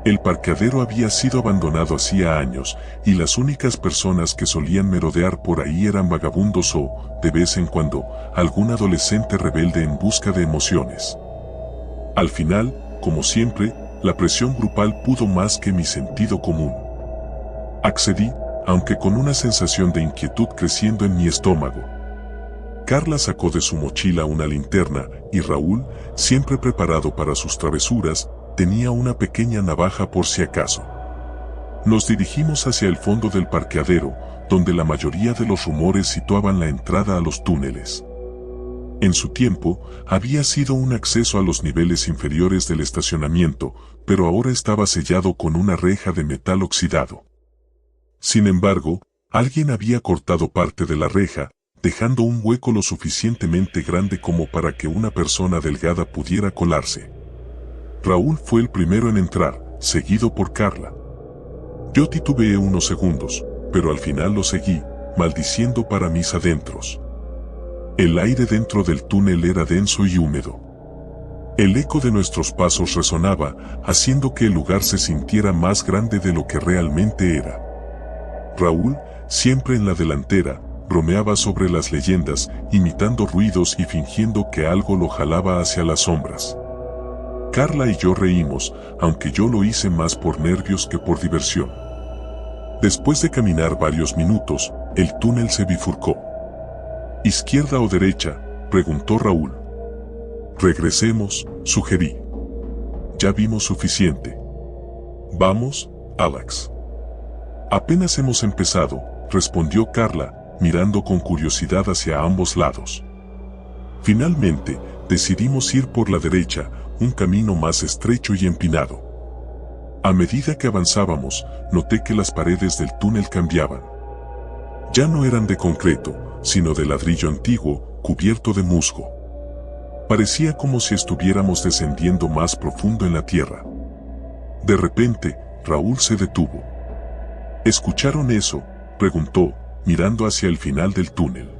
El parqueadero había sido abandonado hacía años, y las únicas personas que solían merodear por ahí eran vagabundos o, de vez en cuando, algún adolescente rebelde en busca de emociones. Al final, como siempre, la presión grupal pudo más que mi sentido común. Accedí, aunque con una sensación de inquietud creciendo en mi estómago. Carla sacó de su mochila una linterna, y Raúl, siempre preparado para sus travesuras, tenía una pequeña navaja por si acaso. Nos dirigimos hacia el fondo del parqueadero, donde la mayoría de los rumores situaban la entrada a los túneles. En su tiempo, había sido un acceso a los niveles inferiores del estacionamiento, pero ahora estaba sellado con una reja de metal oxidado. Sin embargo, alguien había cortado parte de la reja, dejando un hueco lo suficientemente grande como para que una persona delgada pudiera colarse. Raúl fue el primero en entrar, seguido por Carla. Yo titubeé unos segundos, pero al final lo seguí, maldiciendo para mis adentros. El aire dentro del túnel era denso y húmedo. El eco de nuestros pasos resonaba, haciendo que el lugar se sintiera más grande de lo que realmente era. Raúl, siempre en la delantera, bromeaba sobre las leyendas, imitando ruidos y fingiendo que algo lo jalaba hacia las sombras. Carla y yo reímos, aunque yo lo hice más por nervios que por diversión. Después de caminar varios minutos, el túnel se bifurcó. ¿Izquierda o derecha?, preguntó Raúl. Regresemos, sugerí. Ya vimos suficiente. Vamos, Alex. Apenas hemos empezado, respondió Carla, mirando con curiosidad hacia ambos lados. Finalmente, decidimos ir por la derecha, un camino más estrecho y empinado. A medida que avanzábamos, noté que las paredes del túnel cambiaban. Ya no eran de concreto, sino de ladrillo antiguo, cubierto de musgo. Parecía como si estuviéramos descendiendo más profundo en la tierra. De repente, Raúl se detuvo. ¿Escucharon eso?, preguntó, mirando hacia el final del túnel.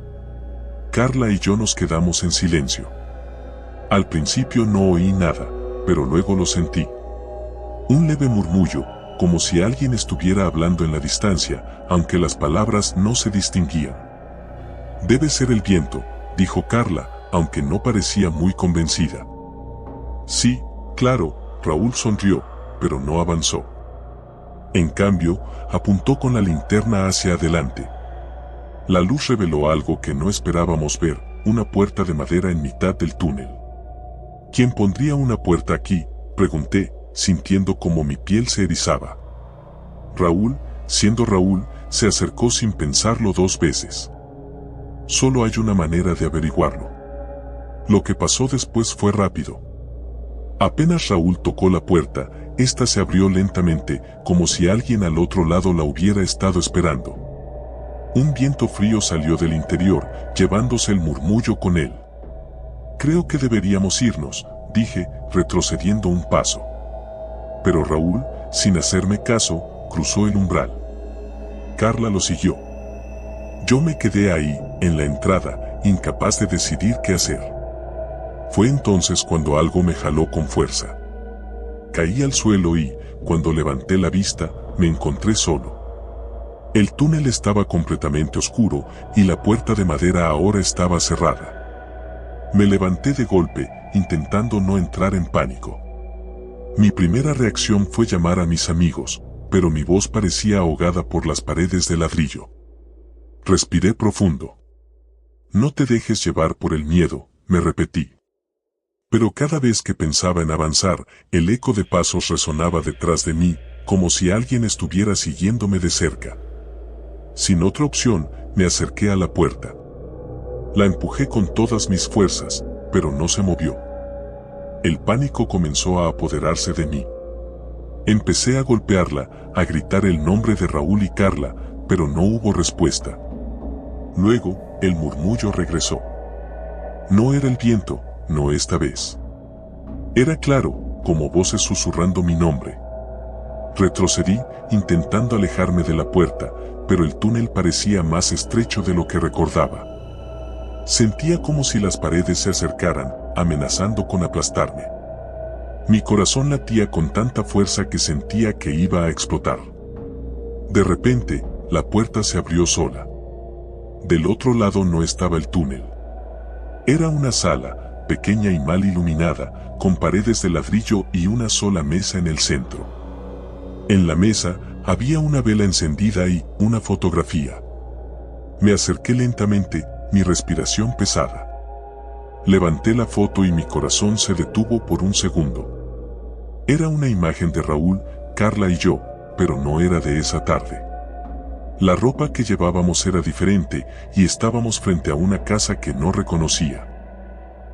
Carla y yo nos quedamos en silencio. Al principio no oí nada, pero luego lo sentí. Un leve murmullo, como si alguien estuviera hablando en la distancia, aunque las palabras no se distinguían. Debe ser el viento, dijo Carla, aunque no parecía muy convencida. Sí, claro, Raúl sonrió, pero no avanzó. En cambio, apuntó con la linterna hacia adelante. La luz reveló algo que no esperábamos ver, una puerta de madera en mitad del túnel. ¿Quién pondría una puerta aquí?, pregunté, sintiendo como mi piel se erizaba. Raúl, siendo Raúl, se acercó sin pensarlo 2 veces. Solo hay una manera de averiguarlo. Lo que pasó después fue rápido. Apenas Raúl tocó la puerta, esta se abrió lentamente, como si alguien al otro lado la hubiera estado esperando. Un viento frío salió del interior, llevándose el murmullo con él. Creo que deberíamos irnos, dije, retrocediendo un paso. Pero Raúl, sin hacerme caso, cruzó el umbral. Carla lo siguió. Yo me quedé ahí, en la entrada, incapaz de decidir qué hacer. Fue entonces cuando algo me jaló con fuerza. Caí al suelo y, cuando levanté la vista, me encontré solo. El túnel estaba completamente oscuro y la puerta de madera ahora estaba cerrada. Me levanté de golpe, intentando no entrar en pánico. Mi primera reacción fue llamar a mis amigos, pero mi voz parecía ahogada por las paredes de ladrillo. Respiré profundo. No te dejes llevar por el miedo, me repetí. Pero cada vez que pensaba en avanzar, el eco de pasos resonaba detrás de mí, como si alguien estuviera siguiéndome de cerca. Sin otra opción, me acerqué a la puerta. La empujé con todas mis fuerzas, pero no se movió. El pánico comenzó a apoderarse de mí. Empecé a golpearla, a gritar el nombre de Raúl y Carla, pero no hubo respuesta. Luego, el murmullo regresó. No era el viento, no esta vez. Era claro, como voces susurrando mi nombre. Retrocedí, intentando alejarme de la puerta, pero el túnel parecía más estrecho de lo que recordaba. Sentía como si las paredes se acercaran, amenazando con aplastarme. Mi corazón latía con tanta fuerza que sentía que iba a explotar. De repente, la puerta se abrió sola. Del otro lado no estaba el túnel. Era una sala, pequeña y mal iluminada, con paredes de ladrillo y una sola mesa en el centro. En la mesa había una vela encendida y una fotografía. Me acerqué lentamente, mi respiración pesada. Levanté la foto y mi corazón se detuvo por un segundo. Era una imagen de Raúl, Carla y yo, pero no era de esa tarde. La ropa que llevábamos era diferente y estábamos frente a una casa que no reconocía.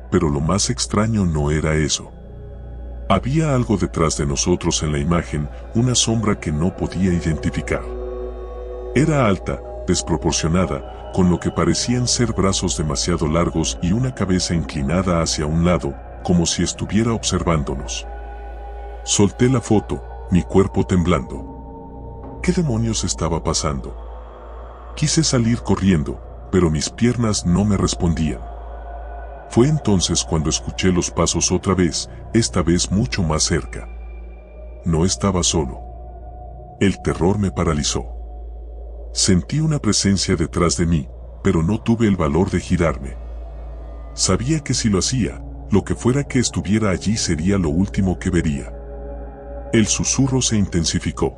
Pero lo más extraño no era eso. Había algo detrás de nosotros en la imagen, una sombra que no podía identificar. Era alta, desproporcionada, con lo que parecían ser brazos demasiado largos y una cabeza inclinada hacia un lado, como si estuviera observándonos. Solté la foto, mi cuerpo temblando. ¿Qué demonios estaba pasando? Quise salir corriendo, pero mis piernas no me respondían. Fue entonces cuando escuché los pasos otra vez, esta vez mucho más cerca. No estaba solo. El terror me paralizó. Sentí una presencia detrás de mí, pero no tuve el valor de girarme. Sabía que si lo hacía, lo que fuera que estuviera allí sería lo último que vería. El susurro se intensificó.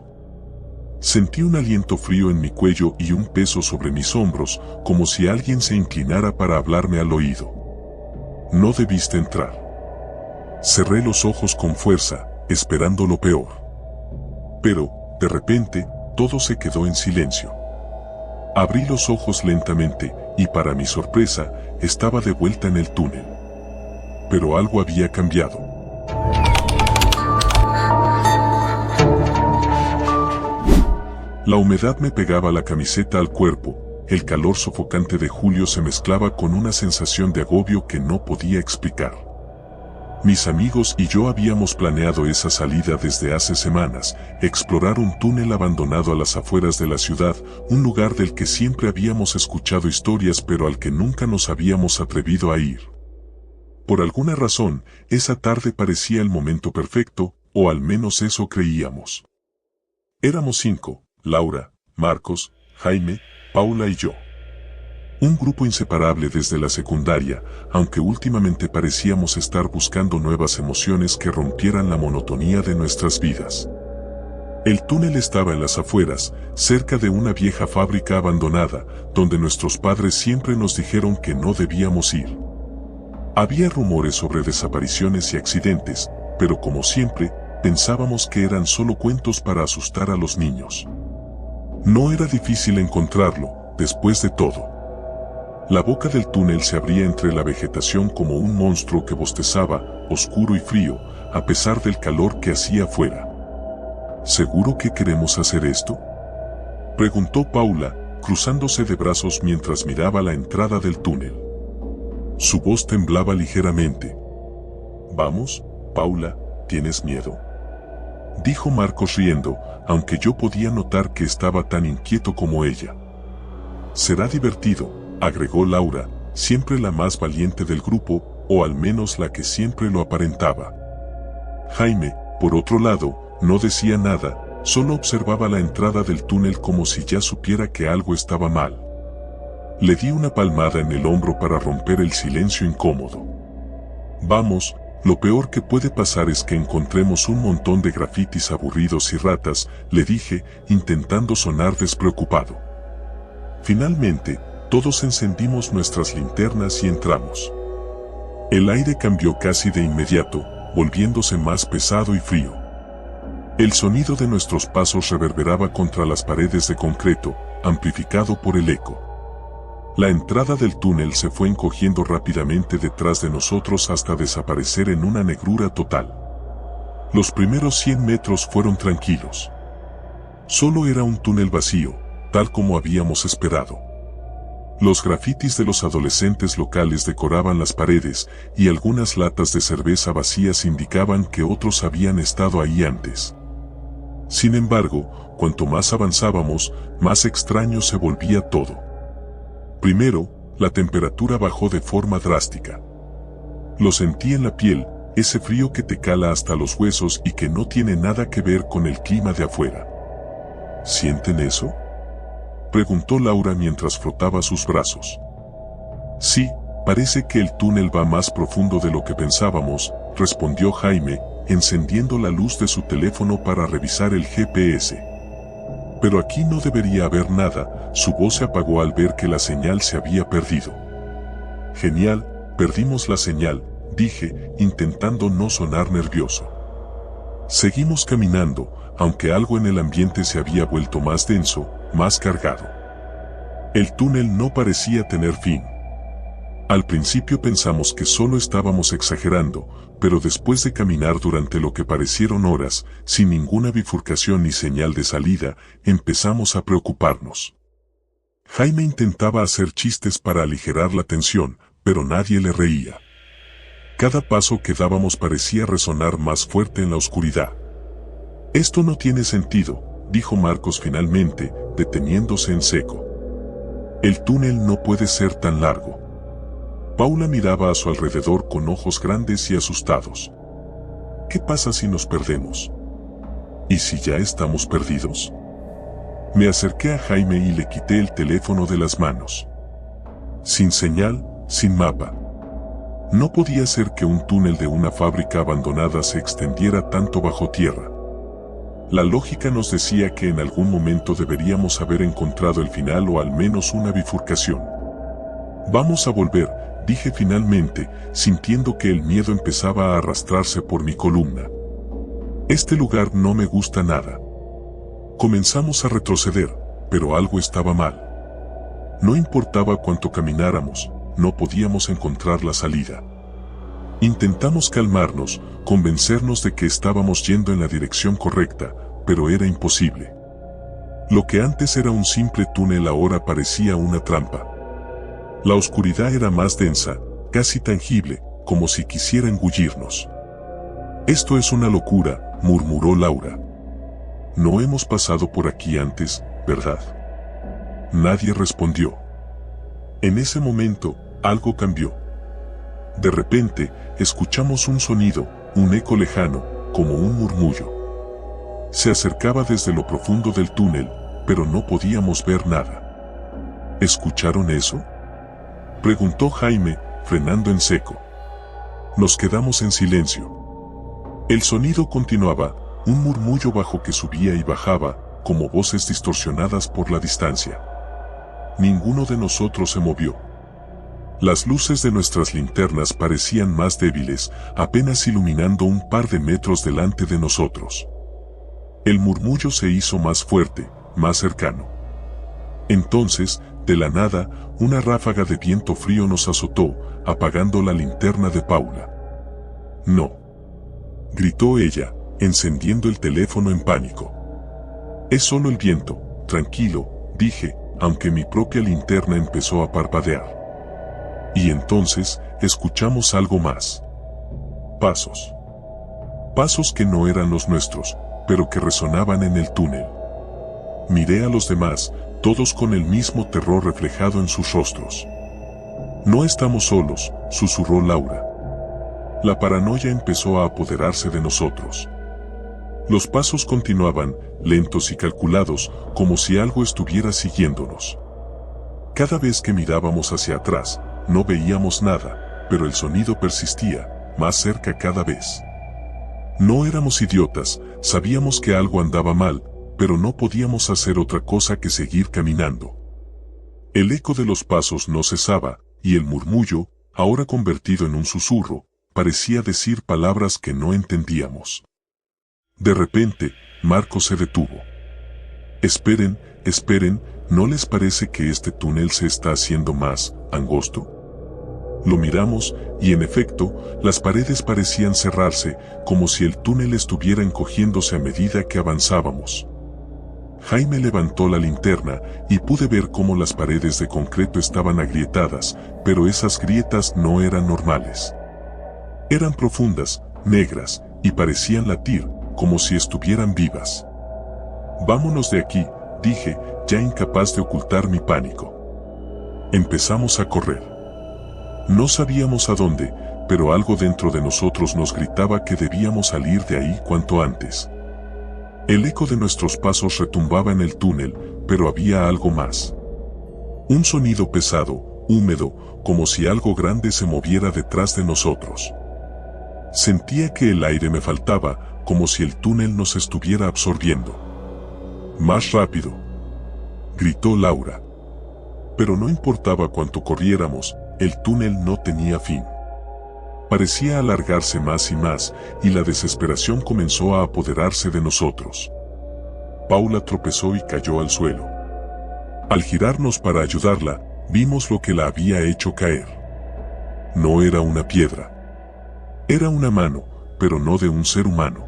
Sentí un aliento frío en mi cuello y un peso sobre mis hombros, como si alguien se inclinara para hablarme al oído. No debiste entrar. Cerré los ojos con fuerza, esperando lo peor. Pero, de repente, todo se quedó en silencio. Abrí los ojos lentamente, y para mi sorpresa, estaba de vuelta en el túnel. Pero algo había cambiado. La humedad me pegaba la camiseta al cuerpo, el calor sofocante de julio se mezclaba con una sensación de agobio que no podía explicar. Mis amigos y yo habíamos planeado esa salida desde hace semanas, explorar un túnel abandonado a las afueras de la ciudad, un lugar del que siempre habíamos escuchado historias pero al que nunca nos habíamos atrevido a ir. Por alguna razón, esa tarde parecía el momento perfecto, o al menos eso creíamos. Éramos 5, Laura, Marcos, Jaime, Paula y yo. Un grupo inseparable desde la secundaria, aunque últimamente parecíamos estar buscando nuevas emociones que rompieran la monotonía de nuestras vidas. El túnel estaba en las afueras, cerca de una vieja fábrica abandonada, donde nuestros padres siempre nos dijeron que no debíamos ir. Había rumores sobre desapariciones y accidentes, pero como siempre, pensábamos que eran solo cuentos para asustar a los niños. No era difícil encontrarlo, después de todo. La boca del túnel se abría entre la vegetación como un monstruo que bostezaba, oscuro y frío, a pesar del calor que hacía afuera. ¿Seguro que queremos hacer esto?, preguntó Paula, cruzándose de brazos mientras miraba la entrada del túnel. Su voz temblaba ligeramente. «Vamos, Paula, ¿tienes miedo?», dijo Marcos riendo, aunque yo podía notar que estaba tan inquieto como ella. «Será divertido», agregó Laura, siempre la más valiente del grupo, o al menos la que siempre lo aparentaba. Jaime, por otro lado, no decía nada, solo observaba la entrada del túnel como si ya supiera que algo estaba mal. Le di una palmada en el hombro para romper el silencio incómodo. «Vamos, lo peor que puede pasar es que encontremos un montón de grafitis aburridos y ratas», le dije, intentando sonar despreocupado. Finalmente, todos encendimos nuestras linternas y entramos. El aire cambió casi de inmediato, volviéndose más pesado y frío. El sonido de nuestros pasos reverberaba contra las paredes de concreto, amplificado por el eco. La entrada del túnel se fue encogiendo rápidamente detrás de nosotros hasta desaparecer en una negrura total. Los primeros 100 metros fueron tranquilos. Solo era un túnel vacío, tal como habíamos esperado. Los grafitis de los adolescentes locales decoraban las paredes, y algunas latas de cerveza vacías indicaban que otros habían estado ahí antes. Sin embargo, cuanto más avanzábamos, más extraño se volvía todo. Primero, la temperatura bajó de forma drástica. Lo sentí en la piel, ese frío que te cala hasta los huesos y que no tiene nada que ver con el clima de afuera. ¿Sienten eso?, preguntó Laura mientras frotaba sus brazos. Sí, parece que el túnel va más profundo de lo que pensábamos, respondió Jaime, encendiendo la luz de su teléfono para revisar el GPS. Pero aquí no debería haber nada, su voz se apagó al ver que la señal se había perdido. Genial, perdimos la señal, dije, intentando no sonar nervioso. Seguimos caminando, aunque algo en el ambiente se había vuelto más denso, más cargado. El túnel no parecía tener fin. Al principio pensamos que solo estábamos exagerando, pero después de caminar durante lo que parecieron horas, sin ninguna bifurcación ni señal de salida, empezamos a preocuparnos. Jaime intentaba hacer chistes para aligerar la tensión, pero nadie le reía. Cada paso que dábamos parecía resonar más fuerte en la oscuridad. Esto no tiene sentido, dijo Marcos finalmente, deteniéndose en seco. El túnel no puede ser tan largo. Paula miraba a su alrededor con ojos grandes y asustados. ¿Qué pasa si nos perdemos? ¿Y si ya estamos perdidos? Me acerqué a Jaime y le quité el teléfono de las manos. Sin señal, sin mapa. No podía ser que un túnel de una fábrica abandonada se extendiera tanto bajo tierra. La lógica nos decía que en algún momento deberíamos haber encontrado el final o al menos una bifurcación. Vamos a volver, dije finalmente, sintiendo que el miedo empezaba a arrastrarse por mi columna. Este lugar no me gusta nada. Comenzamos a retroceder, pero algo estaba mal. No importaba cuánto camináramos, no podíamos encontrar la salida. Intentamos calmarnos, convencernos de que estábamos yendo en la dirección correcta, pero era imposible. Lo que antes era un simple túnel ahora parecía una trampa. La oscuridad era más densa, casi tangible, como si quisiera engullirnos. Esto es una locura, murmuró Laura. No hemos pasado por aquí antes, ¿verdad? Nadie respondió. En ese momento, algo cambió. De repente, escuchamos un sonido, un eco lejano, como un murmullo. Se acercaba desde lo profundo del túnel, pero no podíamos ver nada. ¿Escucharon eso?, preguntó Jaime, frenando en seco. Nos quedamos en silencio. El sonido continuaba, un murmullo bajo que subía y bajaba, como voces distorsionadas por la distancia. Ninguno de nosotros se movió. Las luces de nuestras linternas parecían más débiles, apenas iluminando un par de metros delante de nosotros. El murmullo se hizo más fuerte, más cercano. Entonces, de la nada, una ráfaga de viento frío nos azotó, apagando la linterna de Paula. «No», gritó ella, encendiendo el teléfono en pánico. «Es solo el viento, tranquilo», dije, aunque mi propia linterna empezó a parpadear. Y entonces, escuchamos algo más. Pasos. Pasos que no eran los nuestros, pero que resonaban en el túnel. Miré a los demás, todos con el mismo terror reflejado en sus rostros. «No estamos solos», susurró Laura. La paranoia empezó a apoderarse de nosotros. Los pasos continuaban, lentos y calculados, como si algo estuviera siguiéndonos. Cada vez que mirábamos hacia atrás, no veíamos nada, pero el sonido persistía, más cerca cada vez. No éramos idiotas, sabíamos que algo andaba mal, pero no podíamos hacer otra cosa que seguir caminando. El eco de los pasos no cesaba, y el murmullo, ahora convertido en un susurro, parecía decir palabras que no entendíamos. De repente, Marcos se detuvo. «Esperen, esperen, ¿no les parece que este túnel se está haciendo más angosto?» Lo miramos, y en efecto, las paredes parecían cerrarse, como si el túnel estuviera encogiéndose a medida que avanzábamos. Jaime levantó la linterna, y pude ver cómo las paredes de concreto estaban agrietadas, pero esas grietas no eran normales. Eran profundas, negras, y parecían latir, como si estuvieran vivas. «Vámonos de aquí», dije, ya incapaz de ocultar mi pánico. Empezamos a correr. No sabíamos a dónde, pero algo dentro de nosotros nos gritaba que debíamos salir de ahí cuanto antes. El eco de nuestros pasos retumbaba en el túnel, pero había algo más. Un sonido pesado, húmedo, como si algo grande se moviera detrás de nosotros. Sentía que el aire me faltaba, como si el túnel nos estuviera absorbiendo. «Más rápido», gritó Laura. Pero no importaba cuánto corriéramos, el túnel no tenía fin. Parecía alargarse más y más, y la desesperación comenzó a apoderarse de nosotros. Paula tropezó y cayó al suelo. Al girarnos para ayudarla, vimos lo que la había hecho caer. No era una piedra. Era una mano, pero no de un ser humano.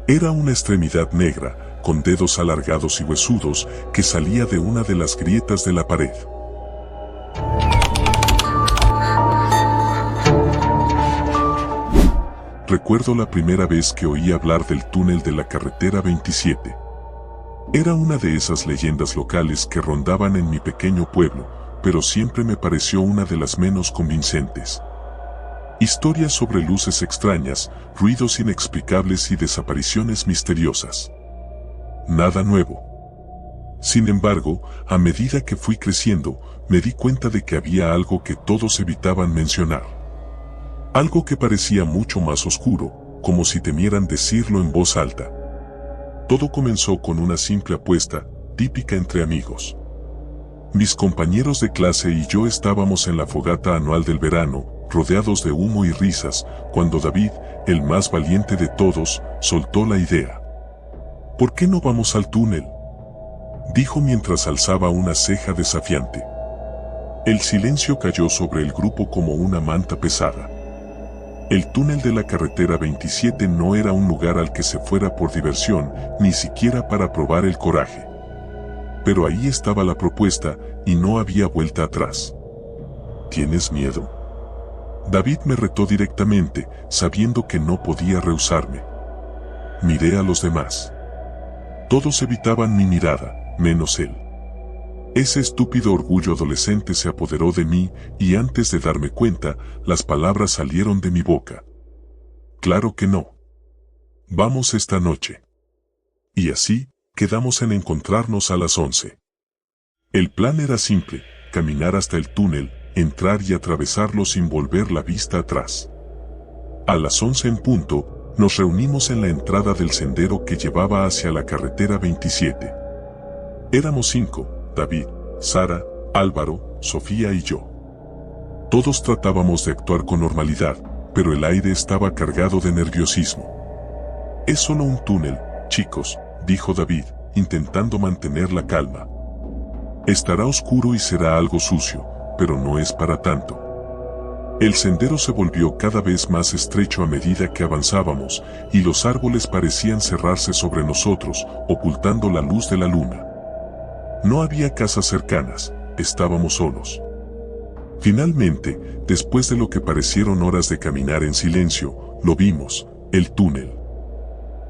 Era una extremidad negra, con dedos alargados y huesudos, que salía de una de las grietas de la pared. Recuerdo la primera vez que oí hablar del túnel de la carretera 27. Era una de esas leyendas locales que rondaban en mi pequeño pueblo, pero siempre me pareció una de las menos convincentes. Historias sobre luces extrañas, ruidos inexplicables y desapariciones misteriosas. Nada nuevo. Sin embargo, a medida que fui creciendo, me di cuenta de que había algo que todos evitaban mencionar. Algo que parecía mucho más oscuro, como si temieran decirlo en voz alta. Todo comenzó con una simple apuesta, típica entre amigos. Mis compañeros de clase y yo estábamos en la fogata anual del verano, rodeados de humo y risas, cuando David, el más valiente de todos, soltó la idea. «¿Por qué no vamos al túnel?», dijo mientras alzaba una ceja desafiante. El silencio cayó sobre el grupo como una manta pesada. El túnel de la carretera 27 no era un lugar al que se fuera por diversión, ni siquiera para probar el coraje. Pero ahí estaba la propuesta, y no había vuelta atrás. ¿Tienes miedo?, David me retó directamente, sabiendo que no podía rehusarme. Miré a los demás. Todos evitaban mi mirada, menos él. Ese estúpido orgullo adolescente se apoderó de mí, y antes de darme cuenta, las palabras salieron de mi boca. «Claro que no. Vamos esta noche». Y así, quedamos en encontrarnos a las 11. El plan era simple, caminar hasta el túnel, entrar y atravesarlo sin volver la vista atrás. A las 11 en punto, nos reunimos en la entrada del sendero que llevaba hacia la carretera 27. Éramos 5, David, Sara, Álvaro, Sofía y yo. Todos tratábamos de actuar con normalidad, pero el aire estaba cargado de nerviosismo. «Es solo un túnel, chicos», dijo David, intentando mantener la calma. «Estará oscuro y será algo sucio, pero no es para tanto». El sendero se volvió cada vez más estrecho a medida que avanzábamos, y los árboles parecían cerrarse sobre nosotros, ocultando la luz de la luna. No había casas cercanas, estábamos solos. Finalmente, después de lo que parecieron horas de caminar en silencio, lo vimos, el túnel.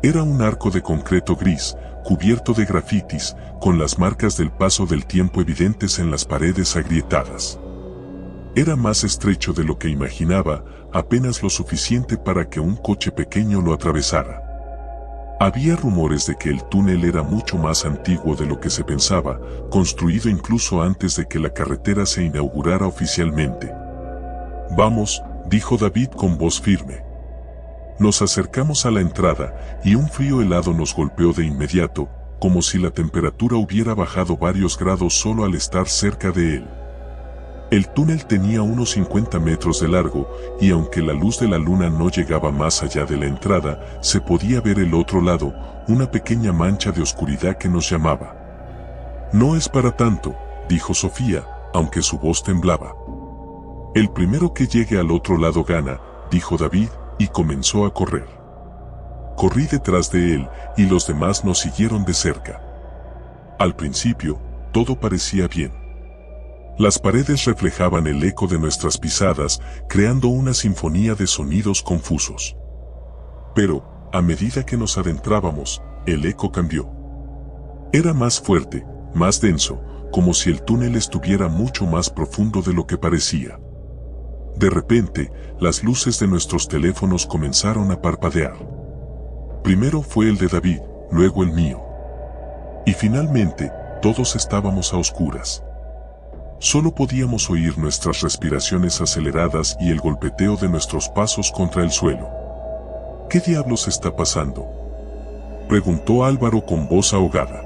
Era un arco de concreto gris, cubierto de grafitis, con las marcas del paso del tiempo evidentes en las paredes agrietadas. Era más estrecho de lo que imaginaba, apenas lo suficiente para que un coche pequeño lo atravesara. Había rumores de que el túnel era mucho más antiguo de lo que se pensaba, construido incluso antes de que la carretera se inaugurara oficialmente. «Vamos», dijo David con voz firme. Nos acercamos a la entrada, y un frío helado nos golpeó de inmediato, como si la temperatura hubiera bajado varios grados solo al estar cerca de él. El túnel tenía unos 50 metros de largo, y aunque la luz de la luna no llegaba más allá de la entrada, se podía ver el otro lado, una pequeña mancha de oscuridad que nos llamaba. «No es para tanto», dijo Sofía, aunque su voz temblaba. «El primero que llegue al otro lado gana», dijo David, y comenzó a correr. Corrí detrás de él, y los demás nos siguieron de cerca. Al principio, todo parecía bien. Las paredes reflejaban el eco de nuestras pisadas, creando una sinfonía de sonidos confusos. Pero, a medida que nos adentrábamos, el eco cambió. Era más fuerte, más denso, como si el túnel estuviera mucho más profundo de lo que parecía. De repente, las luces de nuestros teléfonos comenzaron a parpadear. Primero fue el de David, luego el mío. Y finalmente, todos estábamos a oscuras. Solo podíamos oír nuestras respiraciones aceleradas y el golpeteo de nuestros pasos contra el suelo. ¿Qué diablos está pasando?, preguntó Álvaro con voz ahogada.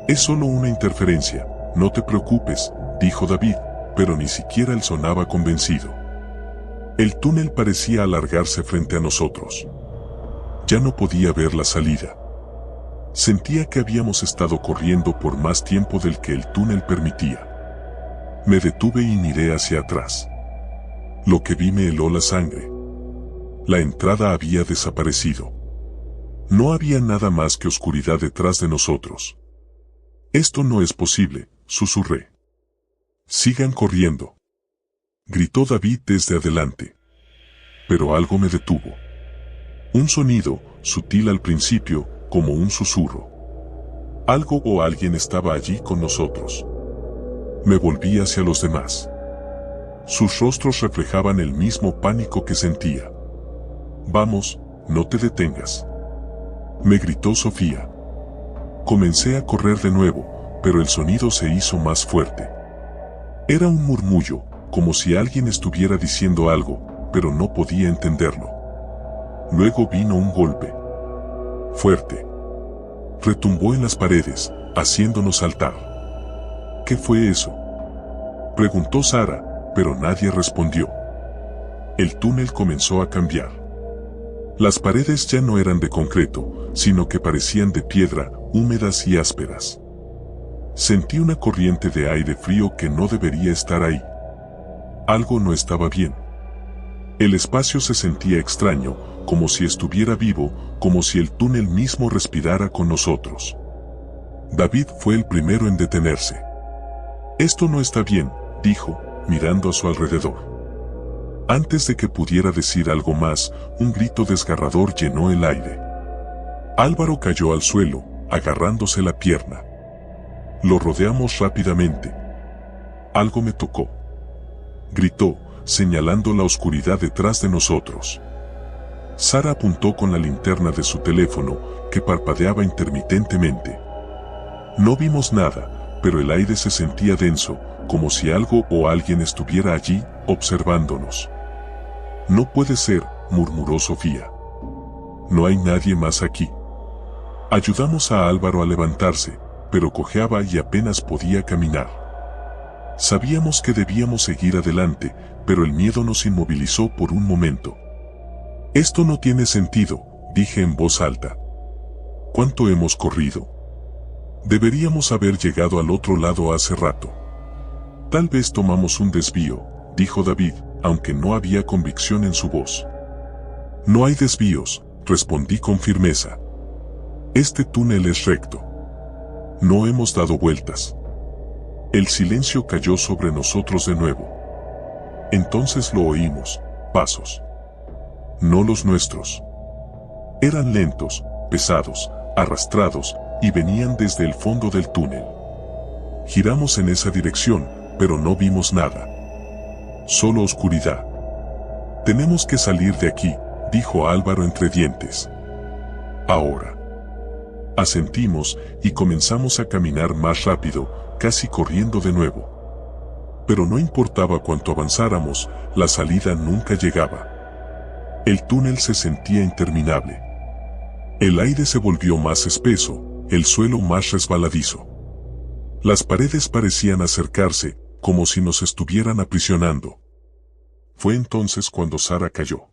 Es solo una interferencia, no te preocupes, dijo David, pero ni siquiera él sonaba convencido. El túnel parecía alargarse frente a nosotros. Ya no podía ver la salida. Sentía que habíamos estado corriendo por más tiempo del que el túnel permitía. Me detuve y miré hacia atrás. Lo que vi me heló la sangre. La entrada había desaparecido. No había nada más que oscuridad detrás de nosotros. Esto no es posible, susurré. Sigan corriendo, gritó David desde adelante. Pero algo me detuvo. Un sonido, sutil al principio, como un susurro. Algo o alguien estaba allí con nosotros. Me volví hacia los demás. Sus rostros reflejaban el mismo pánico que sentía. Vamos, no te detengas, me gritó Sofía. Comencé a correr de nuevo, pero el sonido se hizo más fuerte. Era un murmullo, como si alguien estuviera diciendo algo, pero no podía entenderlo. Luego vino un golpe fuerte. Retumbó en las paredes, haciéndonos saltar. ¿Qué fue eso?, preguntó Sara, pero nadie respondió. El túnel comenzó a cambiar. Las paredes ya no eran de concreto, sino que parecían de piedra, húmedas y ásperas. Sentí una corriente de aire frío que no debería estar ahí. Algo no estaba bien. El espacio se sentía extraño, como si estuviera vivo, como si el túnel mismo respirara con nosotros. David fue el primero en detenerse. Esto no está bien, dijo, mirando a su alrededor. Antes de que pudiera decir algo más, un grito desgarrador llenó el aire. Álvaro cayó al suelo, agarrándose la pierna. Lo rodeamos rápidamente. Algo me tocó, gritó, señalando la oscuridad detrás de nosotros. Sara apuntó con la linterna de su teléfono, que parpadeaba intermitentemente. No vimos nada, pero el aire se sentía denso, como si algo o alguien estuviera allí, observándonos. No puede ser, murmuró Sofía. No hay nadie más aquí. Ayudamos a Álvaro a levantarse, pero cojeaba y apenas podía caminar. Sabíamos que debíamos seguir adelante, pero el miedo nos inmovilizó por un momento. Esto no tiene sentido, dije en voz alta. ¿Cuánto hemos corrido? Deberíamos haber llegado al otro lado hace rato. Tal vez tomamos un desvío, dijo David, aunque no había convicción en su voz. No hay desvíos, respondí con firmeza. Este túnel es recto. No hemos dado vueltas. El silencio cayó sobre nosotros de nuevo. Entonces lo oímos, pasos. No los nuestros. Eran lentos, pesados, arrastrados, y venían desde el fondo del túnel. Giramos en esa dirección, pero no vimos nada. Solo oscuridad. Tenemos que salir de aquí, dijo Álvaro entre dientes. Ahora. Asentimos y comenzamos a caminar más rápido, casi corriendo de nuevo. Pero no importaba cuánto avanzáramos, la salida nunca llegaba. El túnel se sentía interminable. El aire se volvió más espeso, el suelo más resbaladizo. Las paredes parecían acercarse, como si nos estuvieran aprisionando. Fue entonces cuando Sara cayó.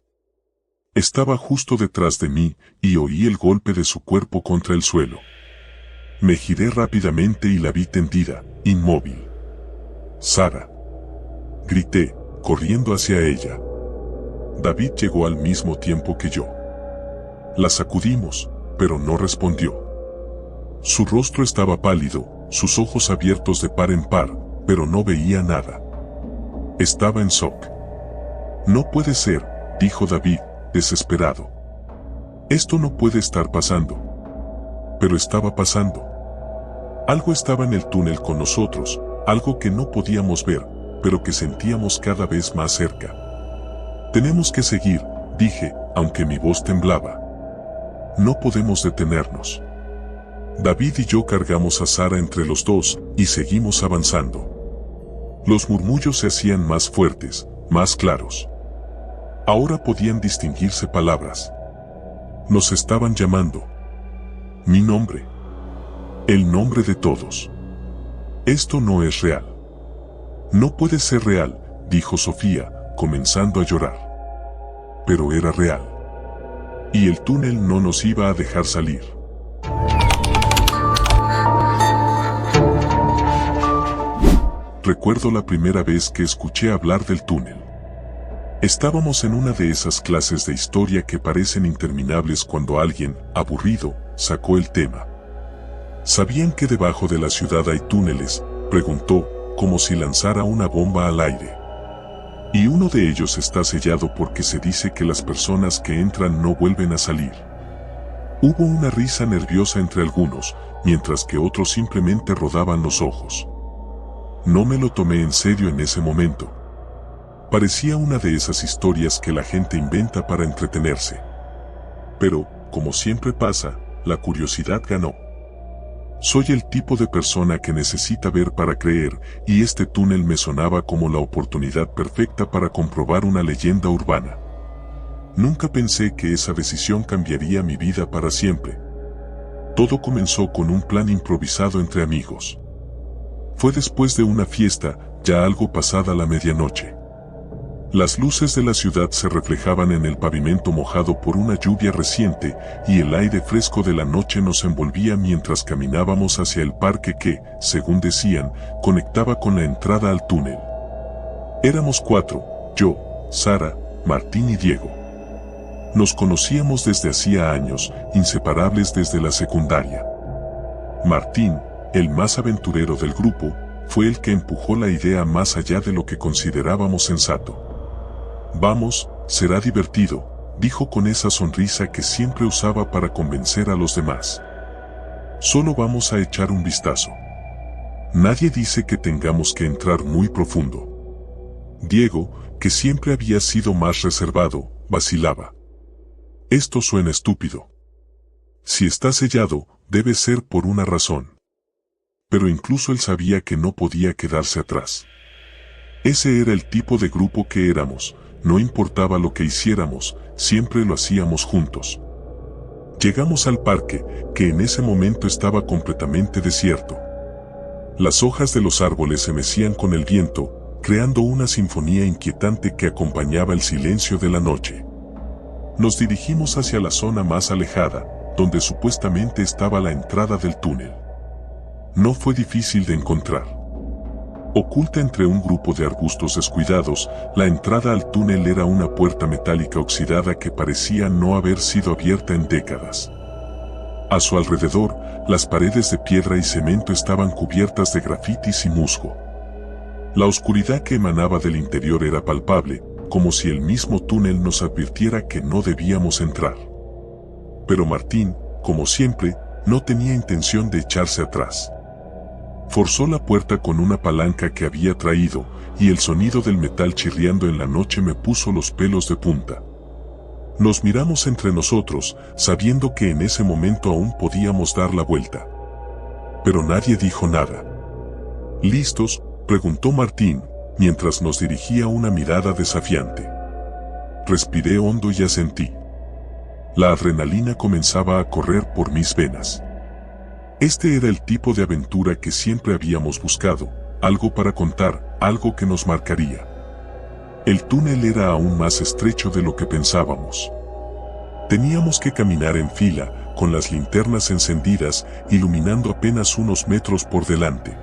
Estaba justo detrás de mí, y oí el golpe de su cuerpo contra el suelo. Me giré rápidamente y la vi tendida, inmóvil. «Sara», grité, corriendo hacia ella. David llegó al mismo tiempo que yo. La sacudimos, pero no respondió. Su rostro estaba pálido, sus ojos abiertos de par en par, pero no veía nada. Estaba en shock. «No puede ser», dijo David, desesperado. «Esto no puede estar pasando». Pero estaba pasando. Algo estaba en el túnel con nosotros, algo que no podíamos ver, pero que sentíamos cada vez más cerca. Tenemos que seguir, dije, aunque mi voz temblaba. No podemos detenernos. David y yo cargamos a Sara entre los dos y seguimos avanzando. Los murmullos se hacían más fuertes, más claros. Ahora podían distinguirse palabras. Nos estaban llamando. Mi nombre. El nombre de todos. Esto no es real. No puede ser real, dijo Sofía, comenzando a llorar. Pero era real. Y el túnel no nos iba a dejar salir. Recuerdo la primera vez que escuché hablar del túnel. Estábamos en una de esas clases de historia que parecen interminables cuando alguien, aburrido, sacó el tema. ¿Sabían que debajo de la ciudad hay túneles?, preguntó, como si lanzara una bomba al aire. Y uno de ellos está sellado porque se dice que las personas que entran no vuelven a salir. Hubo una risa nerviosa entre algunos, mientras que otros simplemente rodaban los ojos. No me lo tomé en serio en ese momento. Parecía una de esas historias que la gente inventa para entretenerse. Pero, como siempre pasa, la curiosidad ganó. Soy el tipo de persona que necesita ver para creer, y este túnel me sonaba como la oportunidad perfecta para comprobar una leyenda urbana. Nunca pensé que esa decisión cambiaría mi vida para siempre. Todo comenzó con un plan improvisado entre amigos. Fue después de una fiesta, ya algo pasada la medianoche. Las luces de la ciudad se reflejaban en el pavimento mojado por una lluvia reciente, y el aire fresco de la noche nos envolvía mientras caminábamos hacia el parque que, según decían, conectaba con la entrada al túnel. Éramos 4, yo, Sara, Martín y Diego. Nos conocíamos desde hacía años, inseparables desde la secundaria. Martín, el más aventurero del grupo, fue el que empujó la idea más allá de lo que considerábamos sensato. Vamos, será divertido, dijo con esa sonrisa que siempre usaba para convencer a los demás. Solo vamos a echar un vistazo. Nadie dice que tengamos que entrar muy profundo. Diego, que siempre había sido más reservado, vacilaba. Esto suena estúpido. Si está sellado, debe ser por una razón. Pero incluso él sabía que no podía quedarse atrás. Ese era el tipo de grupo que éramos. No importaba lo que hiciéramos, siempre lo hacíamos juntos. Llegamos al parque, que en ese momento estaba completamente desierto. Las hojas de los árboles se mecían con el viento, creando una sinfonía inquietante que acompañaba el silencio de la noche. Nos dirigimos hacia la zona más alejada, donde supuestamente estaba la entrada del túnel. No fue difícil de encontrar. Oculta entre un grupo de arbustos descuidados, la entrada al túnel era una puerta metálica oxidada que parecía no haber sido abierta en décadas. A su alrededor, las paredes de piedra y cemento estaban cubiertas de grafitis y musgo. La oscuridad que emanaba del interior era palpable, como si el mismo túnel nos advirtiera que no debíamos entrar. Pero Martín, como siempre, no tenía intención de echarse atrás. Forzó la puerta con una palanca que había traído, y el sonido del metal chirriando en la noche me puso los pelos de punta. Nos miramos entre nosotros, sabiendo que en ese momento aún podíamos dar la vuelta. Pero nadie dijo nada. ¿Listos?, preguntó Martín, mientras nos dirigía una mirada desafiante. Respiré hondo y asentí. La adrenalina comenzaba a correr por mis venas. Este era el tipo de aventura que siempre habíamos buscado, algo para contar, algo que nos marcaría. El túnel era aún más estrecho de lo que pensábamos. Teníamos que caminar en fila, con las linternas encendidas, iluminando apenas unos metros por delante.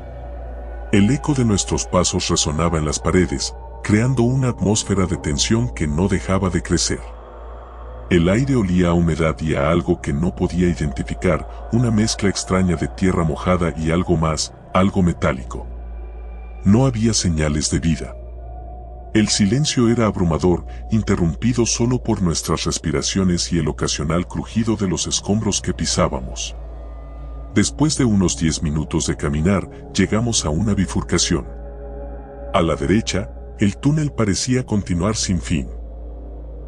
El eco de nuestros pasos resonaba en las paredes, creando una atmósfera de tensión que no dejaba de crecer. El aire olía a humedad y a algo que no podía identificar, una mezcla extraña de tierra mojada y algo más, algo metálico. No había señales de vida. El silencio era abrumador, interrumpido solo por nuestras respiraciones y el ocasional crujido de los escombros que pisábamos. Después de unos 10 minutos de caminar, llegamos a una bifurcación. A la derecha, el túnel parecía continuar sin fin.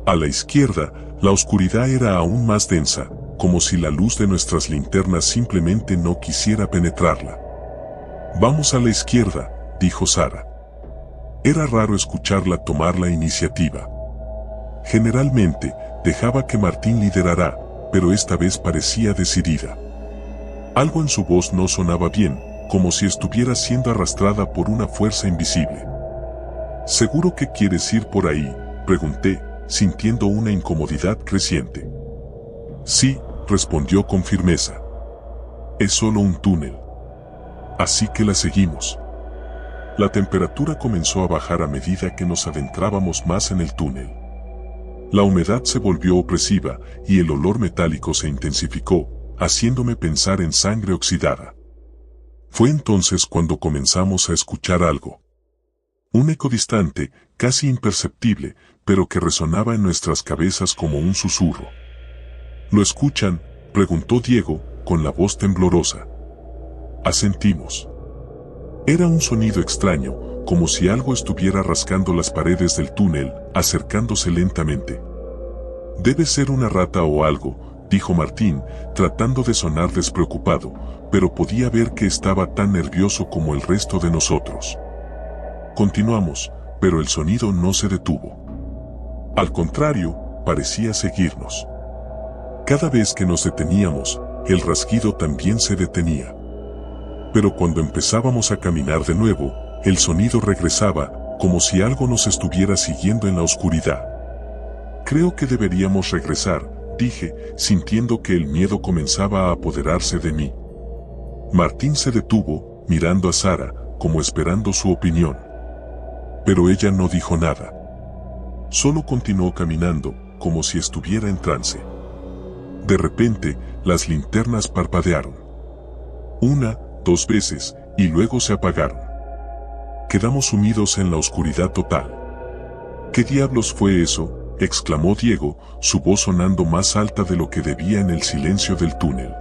A la izquierda, la oscuridad era aún más densa, como si la luz de nuestras linternas simplemente no quisiera penetrarla. «Vamos a la izquierda», dijo Sara. Era raro escucharla tomar la iniciativa. Generalmente, dejaba que Martín liderara, pero esta vez parecía decidida. Algo en su voz no sonaba bien, como si estuviera siendo arrastrada por una fuerza invisible. «¿Seguro que quieres ir por ahí?», pregunté, sintiendo una incomodidad creciente. «Sí», respondió con firmeza. «Es solo un túnel. Así que la seguimos». La temperatura comenzó a bajar a medida que nos adentrábamos más en el túnel. La humedad se volvió opresiva y el olor metálico se intensificó, haciéndome pensar en sangre oxidada. Fue entonces cuando comenzamos a escuchar algo. Un eco distante, casi imperceptible, pero que resonaba en nuestras cabezas como un susurro. «¿Lo escuchan?», preguntó Diego, con la voz temblorosa. Asentimos. Era un sonido extraño, como si algo estuviera rascando las paredes del túnel, acercándose lentamente. «Debe ser una rata o algo», dijo Martín, tratando de sonar despreocupado, pero podía ver que estaba tan nervioso como el resto de nosotros. Continuamos, pero el sonido no se detuvo. Al contrario, parecía seguirnos. Cada vez que nos deteníamos, el rasguido también se detenía. Pero cuando empezábamos a caminar de nuevo, el sonido regresaba, como si algo nos estuviera siguiendo en la oscuridad. «Creo que deberíamos regresar», dije, sintiendo que el miedo comenzaba a apoderarse de mí. Martín se detuvo, mirando a Sara, como esperando su opinión. Pero ella no dijo nada. Solo continuó caminando, como si estuviera en trance. De repente, las linternas parpadearon. 1, 2 veces, y luego se apagaron. Quedamos sumidos en la oscuridad total. «¿Qué diablos fue eso?», exclamó Diego, su voz sonando más alta de lo que debía en el silencio del túnel.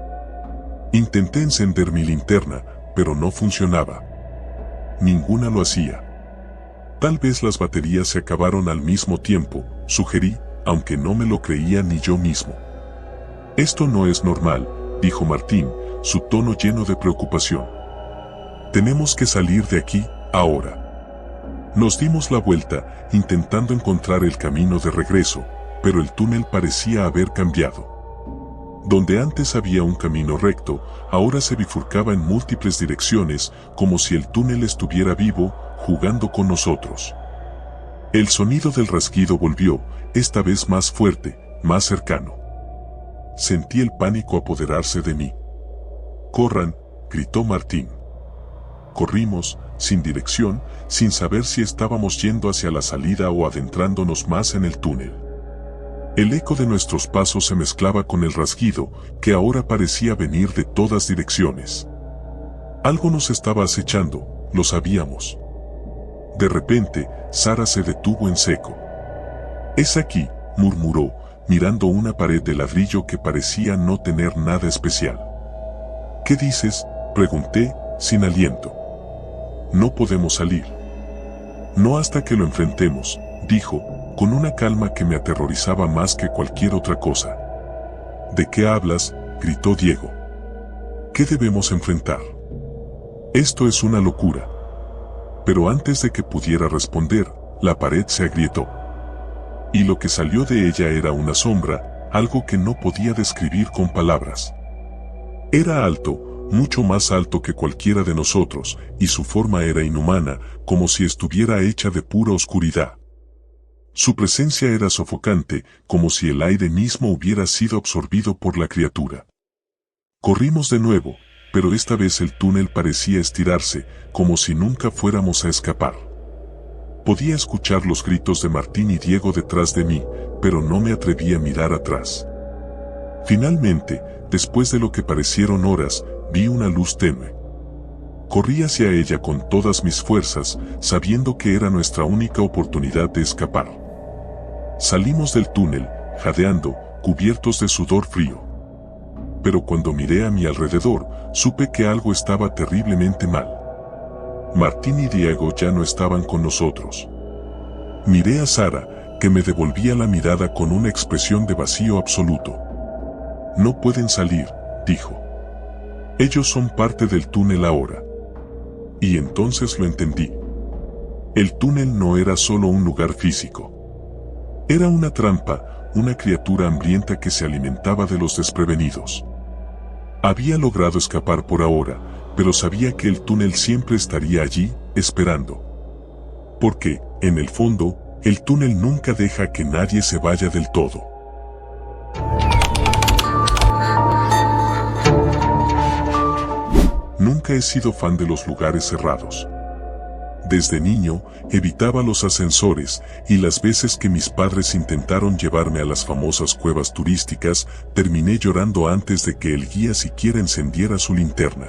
Intenté encender mi linterna, pero no funcionaba. Ninguna lo hacía. «Tal vez las baterías se acabaron al mismo tiempo», sugerí, aunque no me lo creía ni yo mismo. «Esto no es normal», dijo Martín, su tono lleno de preocupación. «Tenemos que salir de aquí, ahora». Nos dimos la vuelta, intentando encontrar el camino de regreso, pero el túnel parecía haber cambiado. Donde antes había un camino recto, ahora se bifurcaba en múltiples direcciones, como si el túnel estuviera vivo, jugando con nosotros. El sonido del rasguido volvió, esta vez más fuerte, más cercano. Sentí el pánico apoderarse de mí. «¡Corran!», gritó Martín. Corrimos, sin dirección, sin saber si estábamos yendo hacia la salida o adentrándonos más en el túnel. El eco de nuestros pasos se mezclaba con el rasguido, que ahora parecía venir de todas direcciones. Algo nos estaba acechando, lo sabíamos. De repente, Sara se detuvo en seco. «Es aquí», murmuró, mirando una pared de ladrillo que parecía no tener nada especial. «¿Qué dices?», pregunté, sin aliento. «No podemos salir». «No hasta que lo enfrentemos», dijo, con una calma que me aterrorizaba más que cualquier otra cosa. «¿De qué hablas?», gritó Diego. «¿Qué debemos enfrentar? Esto es una locura». Pero antes de que pudiera responder, la pared se agrietó. Y lo que salió de ella era una sombra, algo que no podía describir con palabras. Era alto, mucho más alto que cualquiera de nosotros, y su forma era inhumana, como si estuviera hecha de pura oscuridad. Su presencia era sofocante, como si el aire mismo hubiera sido absorbido por la criatura. Corrimos de nuevo, pero esta vez el túnel parecía estirarse, como si nunca fuéramos a escapar. Podía escuchar los gritos de Martín y Diego detrás de mí, pero no me atreví a mirar atrás. Finalmente, después de lo que parecieron horas, vi una luz tenue. Corrí hacia ella con todas mis fuerzas, sabiendo que era nuestra única oportunidad de escapar. Salimos del túnel, jadeando, cubiertos de sudor frío. Pero cuando miré a mi alrededor, supe que algo estaba terriblemente mal. Martín y Diego ya no estaban con nosotros. Miré a Sara, que me devolvía la mirada con una expresión de vacío absoluto. No pueden salir, dijo. Ellos son parte del túnel ahora. Y entonces lo entendí. El túnel no era solo un lugar físico. Era una trampa, una criatura hambrienta que se alimentaba de los desprevenidos. Había logrado escapar por ahora, pero sabía que el túnel siempre estaría allí, esperando. Porque, en el fondo, el túnel nunca deja que nadie se vaya del todo. Nunca he sido fan de los lugares cerrados. Desde niño, evitaba los ascensores, y las veces que mis padres intentaron llevarme a las famosas cuevas turísticas, terminé llorando antes de que el guía siquiera encendiera su linterna.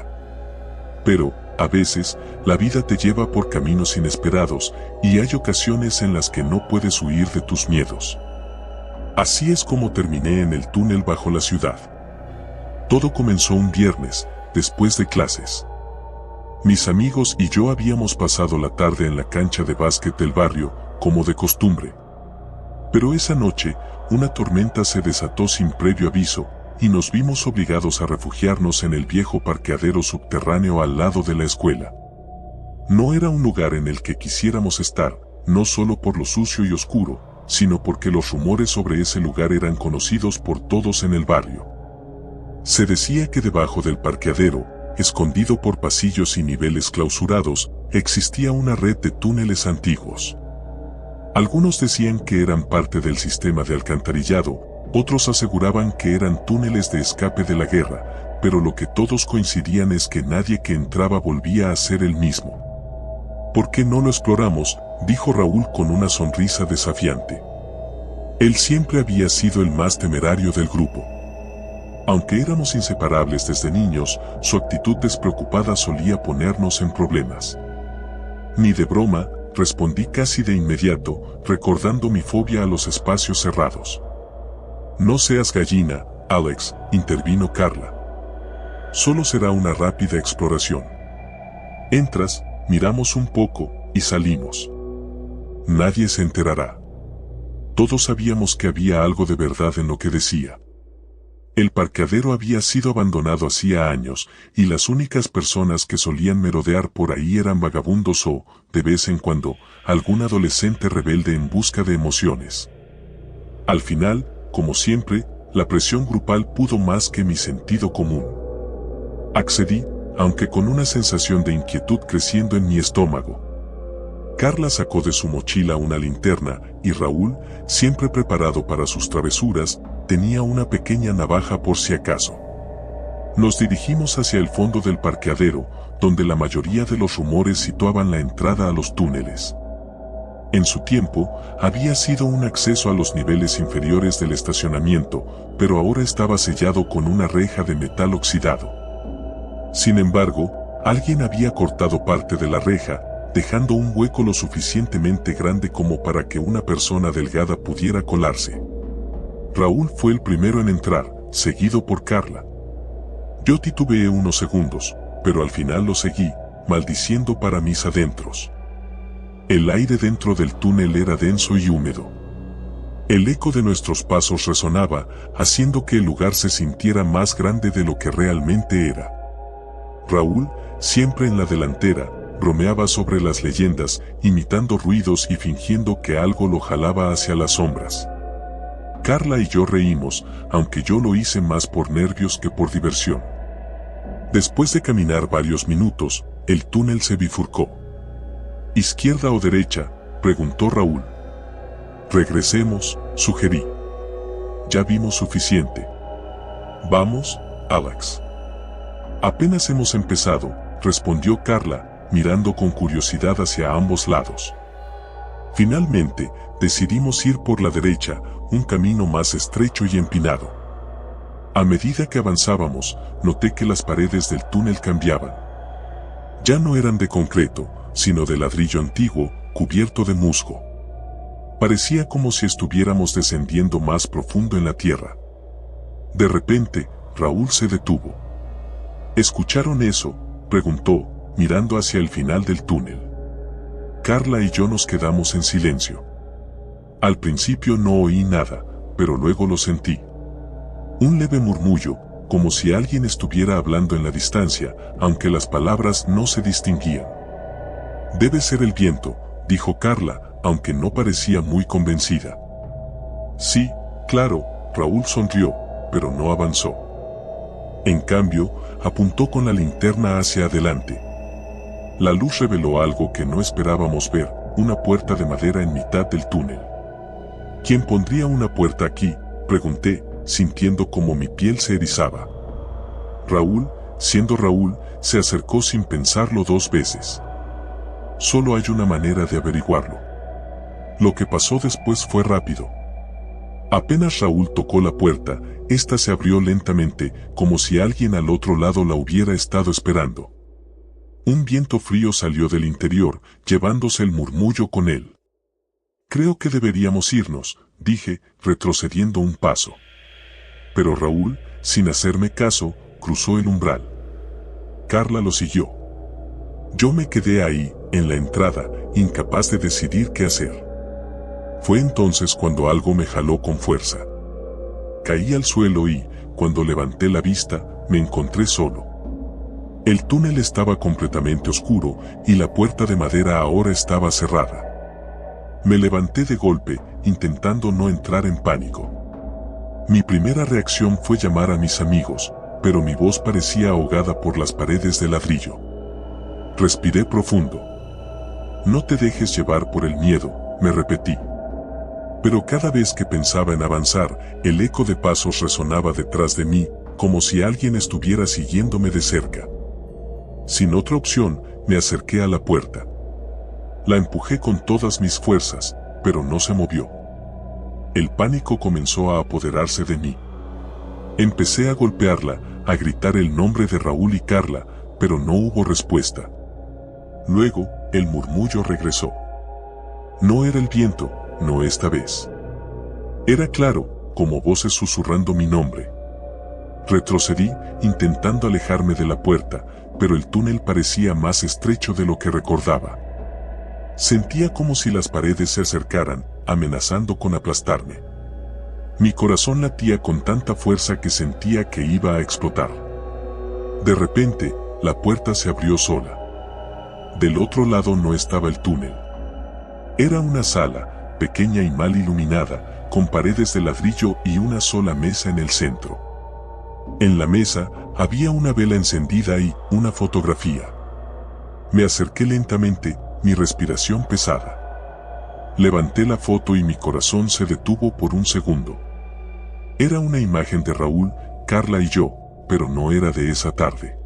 Pero, a veces, la vida te lleva por caminos inesperados, y hay ocasiones en las que no puedes huir de tus miedos. Así es como terminé en el túnel bajo la ciudad. Todo comenzó un viernes, después de clases. Mis amigos y yo habíamos pasado la tarde en la cancha de básquet del barrio, como de costumbre. Pero esa noche, una tormenta se desató sin previo aviso, y nos vimos obligados a refugiarnos en el viejo parqueadero subterráneo al lado de la escuela. No era un lugar en el que quisiéramos estar, no solo por lo sucio y oscuro, sino porque los rumores sobre ese lugar eran conocidos por todos en el barrio. Se decía que debajo del parqueadero, escondido por pasillos y niveles clausurados, existía una red de túneles antiguos. Algunos decían que eran parte del sistema de alcantarillado, otros aseguraban que eran túneles de escape de la guerra, pero lo que todos coincidían es que nadie que entraba volvía a ser el mismo. ¿Por qué no lo exploramos?, dijo Raúl con una sonrisa desafiante. Él siempre había sido el más temerario del grupo. Aunque éramos inseparables desde niños, su actitud despreocupada solía ponernos en problemas. Ni de broma, respondí casi de inmediato, recordando mi fobia a los espacios cerrados. No seas gallina, Alex, intervino Carla. Solo será una rápida exploración. Entras, miramos un poco, y salimos. Nadie se enterará. Todos sabíamos que había algo de verdad en lo que decía. El parqueadero había sido abandonado hacía años, y las únicas personas que solían merodear por ahí eran vagabundos o, de vez en cuando, algún adolescente rebelde en busca de emociones. Al final, como siempre, la presión grupal pudo más que mi sentido común. Accedí, aunque con una sensación de inquietud creciendo en mi estómago. Carla sacó de su mochila una linterna, y Raúl, siempre preparado para sus travesuras, tenía una pequeña navaja por si acaso. Nos dirigimos hacia el fondo del parqueadero, donde la mayoría de los rumores situaban la entrada a los túneles. En su tiempo, había sido un acceso a los niveles inferiores del estacionamiento, pero ahora estaba sellado con una reja de metal oxidado. Sin embargo, alguien había cortado parte de la reja, dejando un hueco lo suficientemente grande como para que una persona delgada pudiera colarse. Raúl fue el primero en entrar, seguido por Carla. Yo titubeé unos segundos, pero al final lo seguí, maldiciendo para mis adentros. El aire dentro del túnel era denso y húmedo. El eco de nuestros pasos resonaba, haciendo que el lugar se sintiera más grande de lo que realmente era. Raúl, siempre en la delantera, bromeaba sobre las leyendas, imitando ruidos y fingiendo que algo lo jalaba hacia las sombras. Carla y yo reímos, aunque yo lo hice más por nervios que por diversión. Después de caminar varios minutos, el túnel se bifurcó. ¿Izquierda o derecha?, preguntó Raúl. Regresemos, sugerí. Ya vimos suficiente. Vamos, Alex. Apenas hemos empezado, respondió Carla, mirando con curiosidad hacia ambos lados. Finalmente, decidimos ir por la derecha, un camino más estrecho y empinado. A medida que avanzábamos, noté que las paredes del túnel cambiaban. Ya no eran de concreto, sino de ladrillo antiguo, cubierto de musgo. Parecía como si estuviéramos descendiendo más profundo en la tierra. De repente, Raúl se detuvo. ¿Escucharon eso?, preguntó, mirando hacia el final del túnel. Carla y yo nos quedamos en silencio. Al principio no oí nada, pero luego lo sentí. Un leve murmullo, como si alguien estuviera hablando en la distancia, aunque las palabras no se distinguían. Debe ser el viento, dijo Carla, aunque no parecía muy convencida. Sí, claro, Raúl sonrió, pero no avanzó. En cambio, apuntó con la linterna hacia adelante. La luz reveló algo que no esperábamos ver, una puerta de madera en mitad del túnel. ¿Quién pondría una puerta aquí?, pregunté, sintiendo como mi piel se erizaba. Raúl, siendo Raúl, se acercó sin pensarlo 2 veces. Solo hay una manera de averiguarlo. Lo que pasó después fue rápido. Apenas Raúl tocó la puerta, ésta se abrió lentamente, como si alguien al otro lado la hubiera estado esperando. Un viento frío salió del interior, llevándose el murmullo con él. Creo que deberíamos irnos, dije, retrocediendo un paso. Pero Raúl, sin hacerme caso, cruzó el umbral. Carla lo siguió. Yo me quedé ahí, en la entrada, incapaz de decidir qué hacer. Fue entonces cuando algo me jaló con fuerza. Caí al suelo y, cuando levanté la vista, me encontré solo. El túnel estaba completamente oscuro y la puerta de madera ahora estaba cerrada. Me levanté de golpe, intentando no entrar en pánico. Mi primera reacción fue llamar a mis amigos, pero mi voz parecía ahogada por las paredes de ladrillo. Respiré profundo. No te dejes llevar por el miedo, me repetí. Pero cada vez que pensaba en avanzar, el eco de pasos resonaba detrás de mí, como si alguien estuviera siguiéndome de cerca. Sin otra opción, me acerqué a la puerta. La empujé con todas mis fuerzas, pero no se movió. El pánico comenzó a apoderarse de mí. Empecé a golpearla, a gritar el nombre de Raúl y Carla, pero no hubo respuesta. Luego, el murmullo regresó. No era el viento, no esta vez. Era claro, como voces susurrando mi nombre. Retrocedí, intentando alejarme de la puerta, pero el túnel parecía más estrecho de lo que recordaba. Sentía como si las paredes se acercaran, amenazando con aplastarme. Mi corazón latía con tanta fuerza que sentía que iba a explotar. De repente, la puerta se abrió sola. Del otro lado no estaba el túnel. Era una sala, pequeña y mal iluminada, con paredes de ladrillo y una sola mesa en el centro. En la mesa, había una vela encendida y una fotografía. Me acerqué lentamente, mi respiración pesada. Levanté la foto y mi corazón se detuvo por un segundo. Era una imagen de Raúl, Carla y yo, pero no era de esa tarde.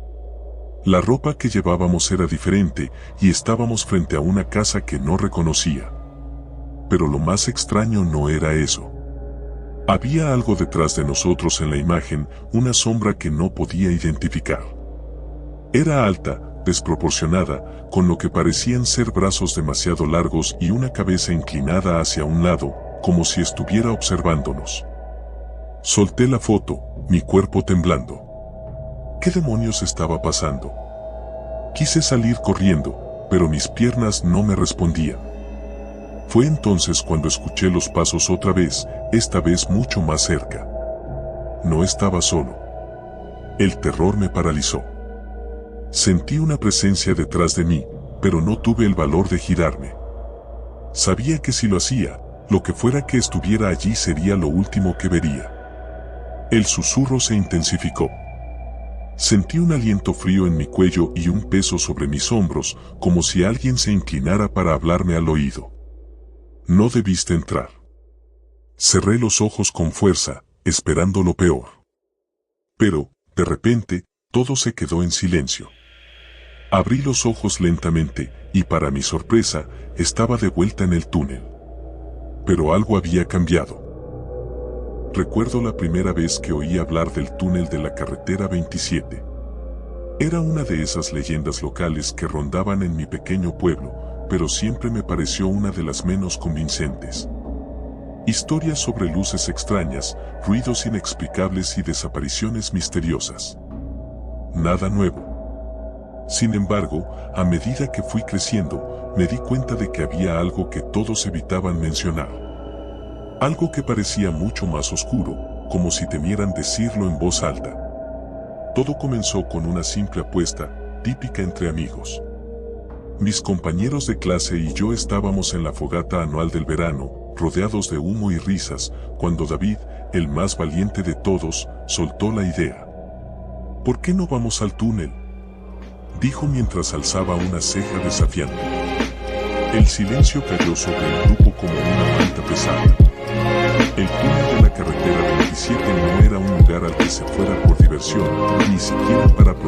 La ropa que llevábamos era diferente y estábamos frente a una casa que no reconocía. Pero lo más extraño no era eso. Había algo detrás de nosotros en la imagen, una sombra que no podía identificar. Era alta, desproporcionada, con lo que parecían ser brazos demasiado largos y una cabeza inclinada hacia un lado, como si estuviera observándonos. Solté la foto, mi cuerpo temblando. ¿Qué demonios estaba pasando? Quise salir corriendo, pero mis piernas no me respondían. Fue entonces cuando escuché los pasos otra vez, esta vez mucho más cerca. No estaba solo. El terror me paralizó. Sentí una presencia detrás de mí, pero no tuve el valor de girarme. Sabía que si lo hacía, lo que fuera que estuviera allí sería lo último que vería. El susurro se intensificó. Sentí un aliento frío en mi cuello y un peso sobre mis hombros, como si alguien se inclinara para hablarme al oído. No debiste entrar. Cerré los ojos con fuerza, esperando lo peor. Pero, de repente, todo se quedó en silencio. Abrí los ojos lentamente, y para mi sorpresa, estaba de vuelta en el túnel. Pero algo había cambiado. Recuerdo la primera vez que oí hablar del túnel de la carretera 27. Era una de esas leyendas locales que rondaban en mi pequeño pueblo, pero siempre me pareció una de las menos convincentes. Historias sobre luces extrañas, ruidos inexplicables y desapariciones misteriosas. Nada nuevo. Sin embargo, a medida que fui creciendo, me di cuenta de que había algo que todos evitaban mencionar. Algo que parecía mucho más oscuro, como si temieran decirlo en voz alta. Todo comenzó con una simple apuesta, típica entre amigos. Mis compañeros de clase y yo estábamos en la fogata anual del verano, rodeados de humo y risas, cuando David, el más valiente de todos, soltó la idea. ¿Por qué no vamos al túnel?, dijo mientras alzaba una ceja desafiante. El silencio cayó sobre el grupo como una manta pesada. El túnel de la carretera 27 no era un lugar al que se fuera por diversión, ni siquiera para probar.